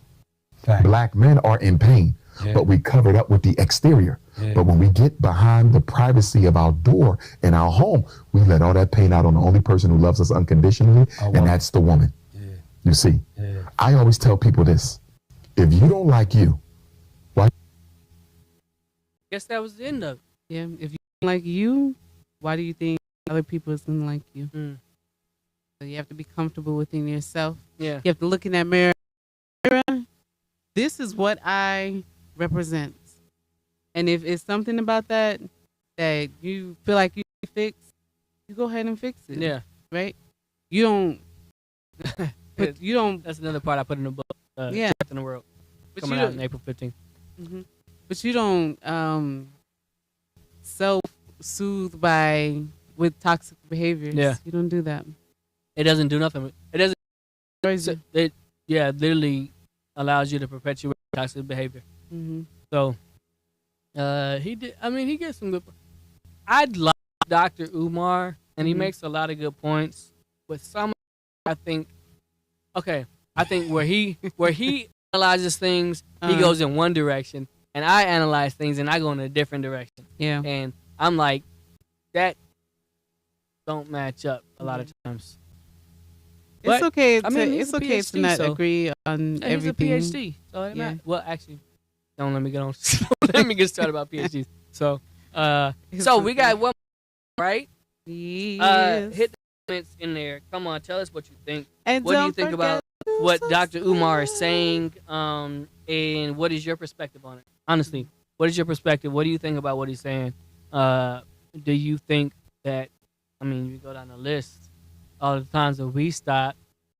Fact. Black men are in pain, but we covered up with the exterior. But when we get behind the privacy of our door and our home, we let all that pain out on the only person who loves us unconditionally, and that's the woman. You see, I always tell people this: if you don't like you, why? Guess that was the end of it. Yeah, if you don't like you, why do you think other people is gonna like you? So you have to be comfortable within yourself. Yeah. You have to look in that mirror. This is what I represent. And if it's something about that you feel like you can fix, you go ahead and fix it. Yeah. Right? You don't. But you don't. That's another part I put in the book. Yeah. Trapped in the World. But Coming out on April 15th. But you don't self-soothe with toxic behaviors. Yeah. You don't do that. It doesn't do nothing. It doesn't. Crazy. It literally allows you to perpetuate toxic behavior. So, he did. I mean, he gets some good. I'd like Dr. UMAR, and he makes a lot of good points. With some, I think where he analyzes things, he goes in one direction, and I analyze things and I go in a different direction. Yeah. And I'm like, that don't match up a lot of times. It's okay. He's a PhD, to not agree on everything. He's a PhD, so it matters. Well, actually, don't let me get on. Let me get started about PhDs. So, we got one, right? Yes. Hit the comments in there. Come on, tell us what you think. And what do you think about what Dr. UMAR is saying? And what is your perspective on it? Honestly, what is your perspective? What do you think about what he's saying? Do you think that? I mean, you go down the list. All the times that we stop,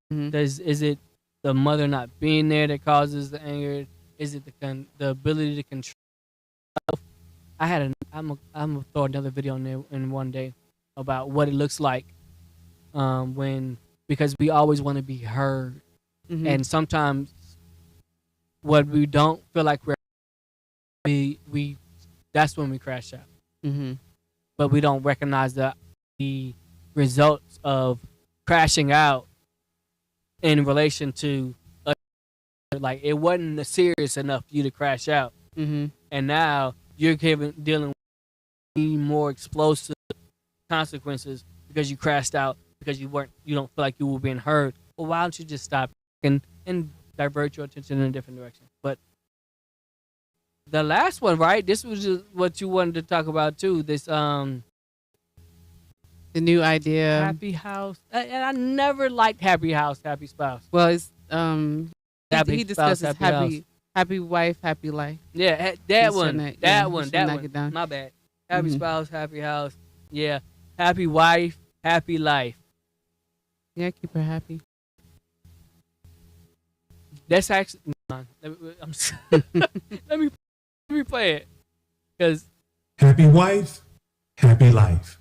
is it the mother not being there that causes the anger? Is it the ability to control? I'm gonna throw another video in there in one day about what it looks like because we always want to be heard, and sometimes what we don't feel like we that's when we crash out. But we don't recognize the results of crashing out in relation to like it wasn't serious enough for you to crash out, and now you're dealing with more explosive consequences because you crashed out because you don't feel like you were being heard. Well, why don't you just stop and divert your attention in a different direction? But the last one, right? This was just what you wanted to talk about too. This the new idea. Happy house. And I never liked happy house, happy spouse. Well, it's happy he discusses spouse, happy wife, happy life. Yeah, that one. My bad. Happy spouse, happy house. Yeah, happy wife, happy life. Yeah, keep her happy. That's actually. Let me play it, because happy wife, happy life.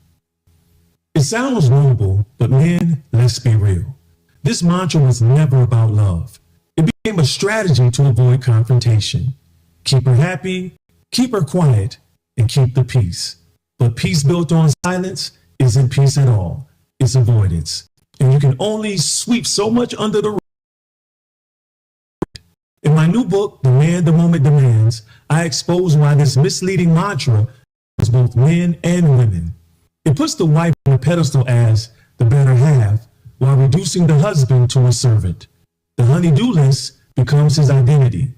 It sounds noble, but men, let's be real. This mantra was never about love. It became a strategy to avoid confrontation. Keep her happy, keep her quiet, and keep the peace. But peace built on silence isn't peace at all. It's avoidance. And you can only sweep so much under the rug. In my new book, The Man the Moment Demands, I expose why this misleading mantra is both men and women. It puts the wife on a pedestal as the better half, while reducing the husband to a servant. The honey-do list becomes his identity.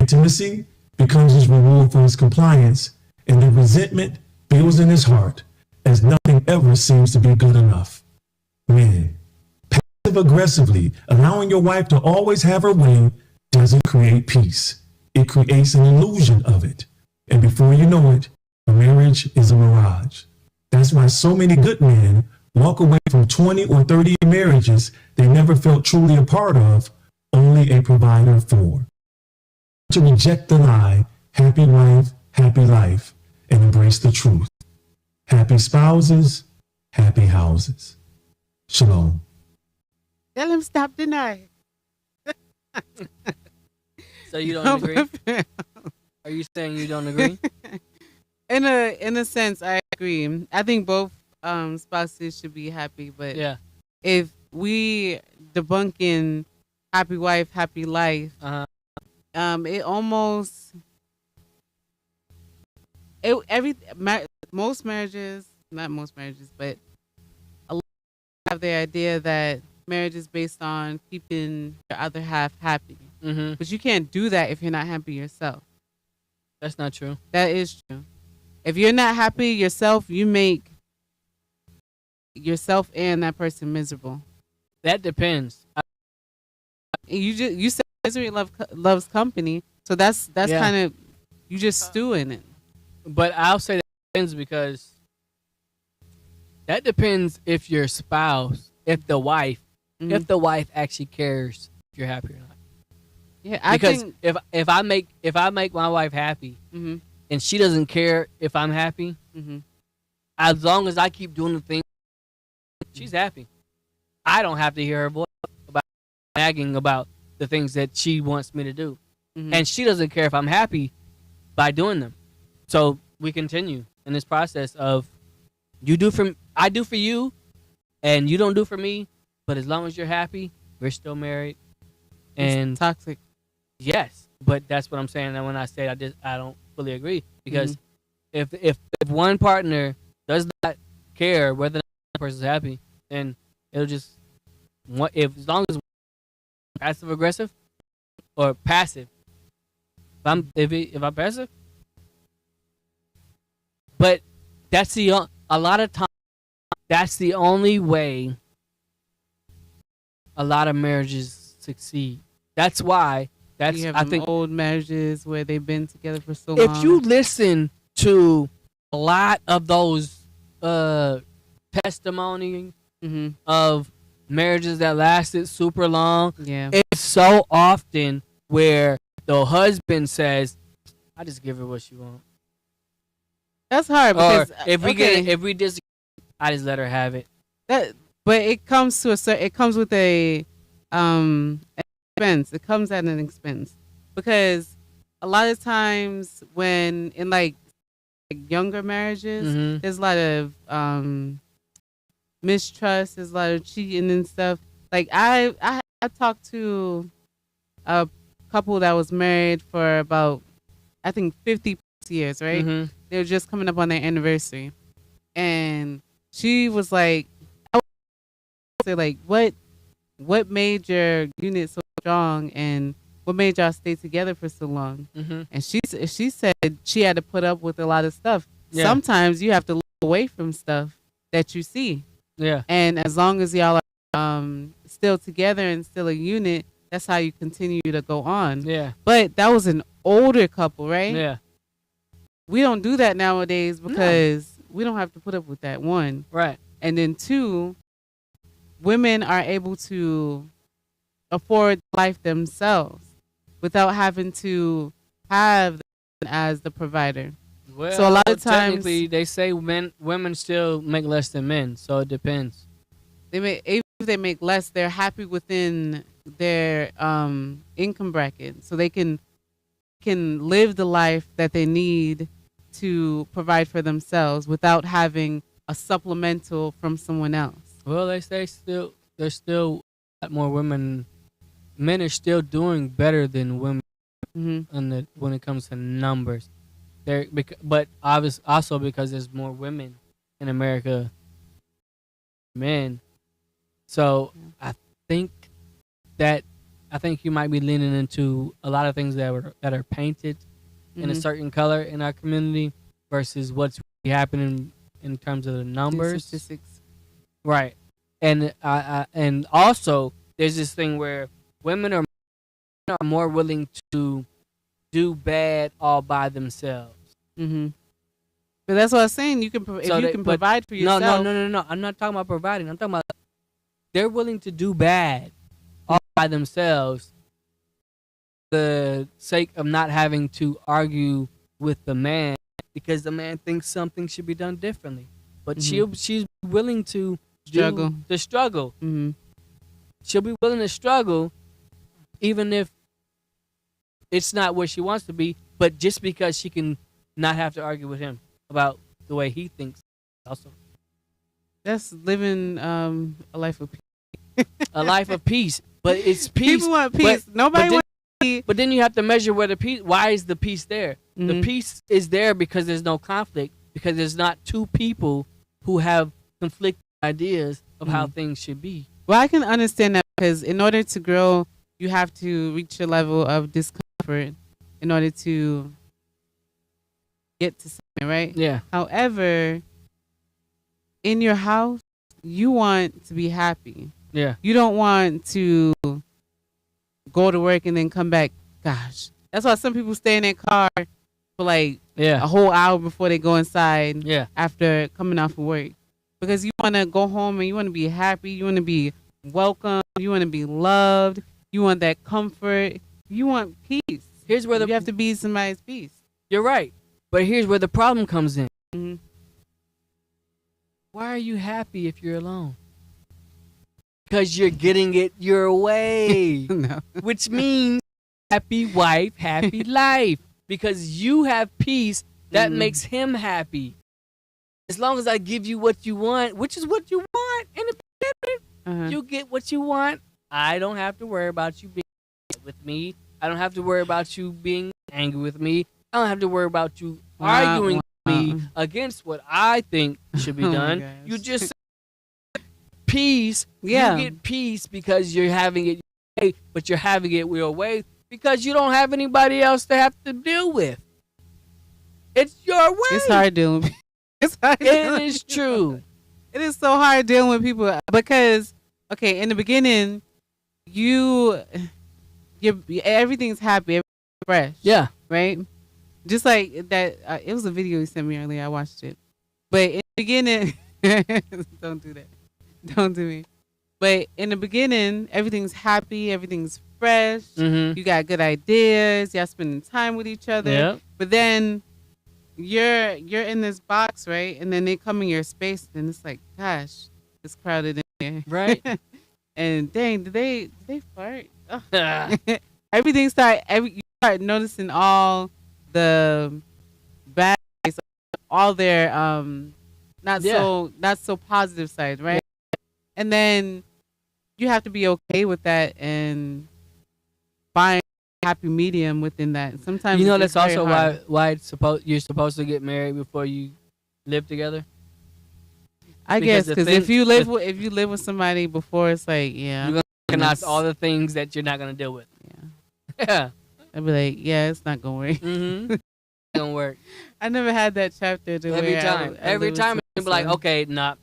Intimacy becomes his reward for his compliance, and the resentment builds in his heart as nothing ever seems to be good enough. Men, passive-aggressively allowing your wife to always have her way doesn't create peace. It creates an illusion of it. And before you know it, a marriage is a mirage. That's why so many good men walk away from 20 or 30 marriages they never felt truly a part of, only a provider for. To reject the lie, happy wife, happy life, and embrace the truth. Happy spouses, happy houses. Shalom. Tell him stop denying. So you don't agree? Are you saying you don't agree? In a sense, I agree. I think both spouses should be happy, but yeah, if we debunking happy wife, happy life, it almost most marriages, not most marriages, but a lot have the idea that marriage is based on keeping your other half happy. But you can't do that if you're not happy yourself. That's not true. That is true. If you're not happy yourself, you make yourself and that person miserable. That depends. You said misery loves company, so that's kind of you just stew in it. But I'll say that depends because that depends if your spouse, if the wife actually cares if you're happy or not. Yeah, I think if I make my wife happy and she doesn't care if I'm happy, as long as I keep doing the thing, she's happy. I don't have to hear her voice about nagging about the things that she wants me to do, and she doesn't care if I'm happy by doing them. So we continue in this process of I do for you, and you don't do for me. But as long as you're happy, we're still married. And it's toxic. Yes, but that's what I'm saying. And when I say I don't fully agree because if one partner does not care whether the person's happy, then it'll just as long as passive aggressive or passive. If I'm passive, but that's a lot of times that's the only way a lot of marriages succeed. That's why. I think old marriages where they've been together for so long. If you listen to a lot of those testimony of marriages that lasted super long, it's so often where the husband says, "I just give her what she wants." That's hard because if we disagree, I just let her have it. But it comes to it comes with a expense. It comes at an expense because a lot of times when in like younger marriages, there's a lot of mistrust, there's a lot of cheating and stuff. Like I talked to a couple that was married for about I think 50 years, right? They were just coming up on their anniversary, and she was like, I would say like, what made your unit so strong and what made y'all stay together for so long? And she said she had to put up with a lot of stuff. Sometimes you have to look away from stuff that you see. And as long as y'all are still together and still a unit, that's how you continue to go on. But that was an older couple, right? We don't do that nowadays because we don't have to put up with that, one. Right. And then two, women are able to afford life themselves without having to have as the provider. Well, so a lot of times technically they say women still make less than men, so it depends. Even if they make less, they're happy within their income bracket, so they can live the life that they need to provide for themselves without having a supplemental from someone else. Well, they say there's still a lot more women. Men are still doing better than women when it comes to numbers. But obviously also because there's more women in America than men. So I think you might be leaning into a lot of things that are painted in a certain color in our community versus what's really happening in terms of the numbers. Statistics. Right. And and also there's this thing where women are more willing to do bad all by themselves. But that's what I was saying. You can provide for yourself. No. I'm not talking about providing. I'm talking about they're willing to do bad all by themselves for the sake of not having to argue with the man because the man thinks something should be done differently. But she's willing to struggle. Do the struggle. She'll be willing to struggle even if it's not where she wants to be, but just because she can not have to argue with him about the way he thinks also. That's living a life of peace. A life of peace. But it's peace. People want peace. Nobody wants peace. But then you have to measure where the peace. Why is the peace there? The peace is there because there's no conflict. Because there's not two people who have conflicting ideas of how things should be. Well, I can understand that because in order to grow, you have to reach a level of discomfort in order to get to something, right? Yeah. However, in your house, you want to be happy. Yeah. You don't want to go to work and then come back. Gosh, that's why some people stay in their car for like a whole hour before they go inside. Yeah. After coming off of work, because you want to go home and you want to be happy. You want to be welcome. You want to be loved. You want that comfort. You want peace. Here's where you have to be somebody's peace. You're right, but here's where the problem comes in. Mm-hmm. Why are you happy if you're alone? Because you're getting it your way. No. Which means happy wife, happy life. Because you have peace, that makes him happy. As long as I give you what you want, which is what you want in the beginning, you get what you want. I don't have to worry about you being with me. I don't have to worry about you being angry with me. I don't have to worry about you arguing with me against what I think should be done. You just peace. Yeah. You get peace because you're having it your way, but you're having it your way because you don't have anybody else to have to deal with. It's your way. It's hard dealing. It's hard. It is true. It is so hard dealing with people because, okay, in the beginning, everything's happy, everything's fresh. Yeah. Right? Just like that, it was a video you sent me earlier. I watched it. But in the beginning, don't do that. Don't do me. But in the beginning, everything's happy, everything's fresh. You got good ideas. Y'all spending time with each other. Yep. But then you're in this box, right? And then they come in your space, and it's like, gosh, it's crowded in there, right? And dang, did they fart? Everything you start noticing all the bad, all their not so positive sides, right? And then you have to be okay with that and find a happy medium within that. Sometimes that's also why you're supposed to get married before you live together. I guess because if you live with somebody before, it's like you're gonna recognize all the things that you're not gonna deal with. Yeah. I'd be like, yeah, it's not gonna work. It's gonna work. I never had that chapter to every time it's like, okay, nah.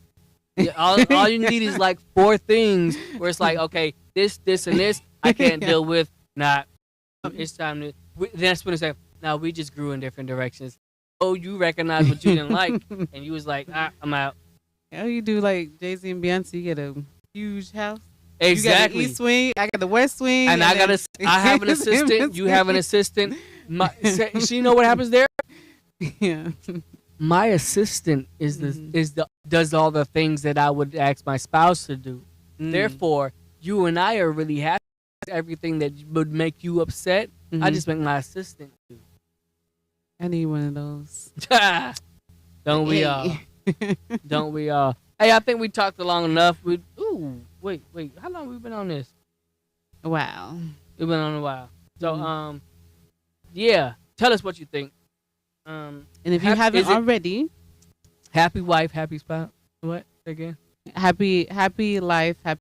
All you need is like 4 things where it's like, okay, this, and this I can't deal with. Nah, it's time to. That's when it's like, now we just grew in different directions. Oh, you recognize what you didn't like, and you was like, I'm out. Oh, you do like Jay-Z and Beyonce. You get a huge house. Exactly. You got the East Wing. I got the West Wing. And I have an assistant. You have an assistant. So you know what happens there? Yeah. My assistant does all the things that I would ask my spouse to do. Therefore, you and I are really happy. Everything that would make you upset, I just make my assistant do. I need one of those. Don't we all? Don't we all? Hey, I think we talked long enough. Wait. How long have we been on this? A while. We've been on a while. So, yeah. Tell us what you think. And if you haven't already, happy wife, happy spouse. What again? Happy life, happy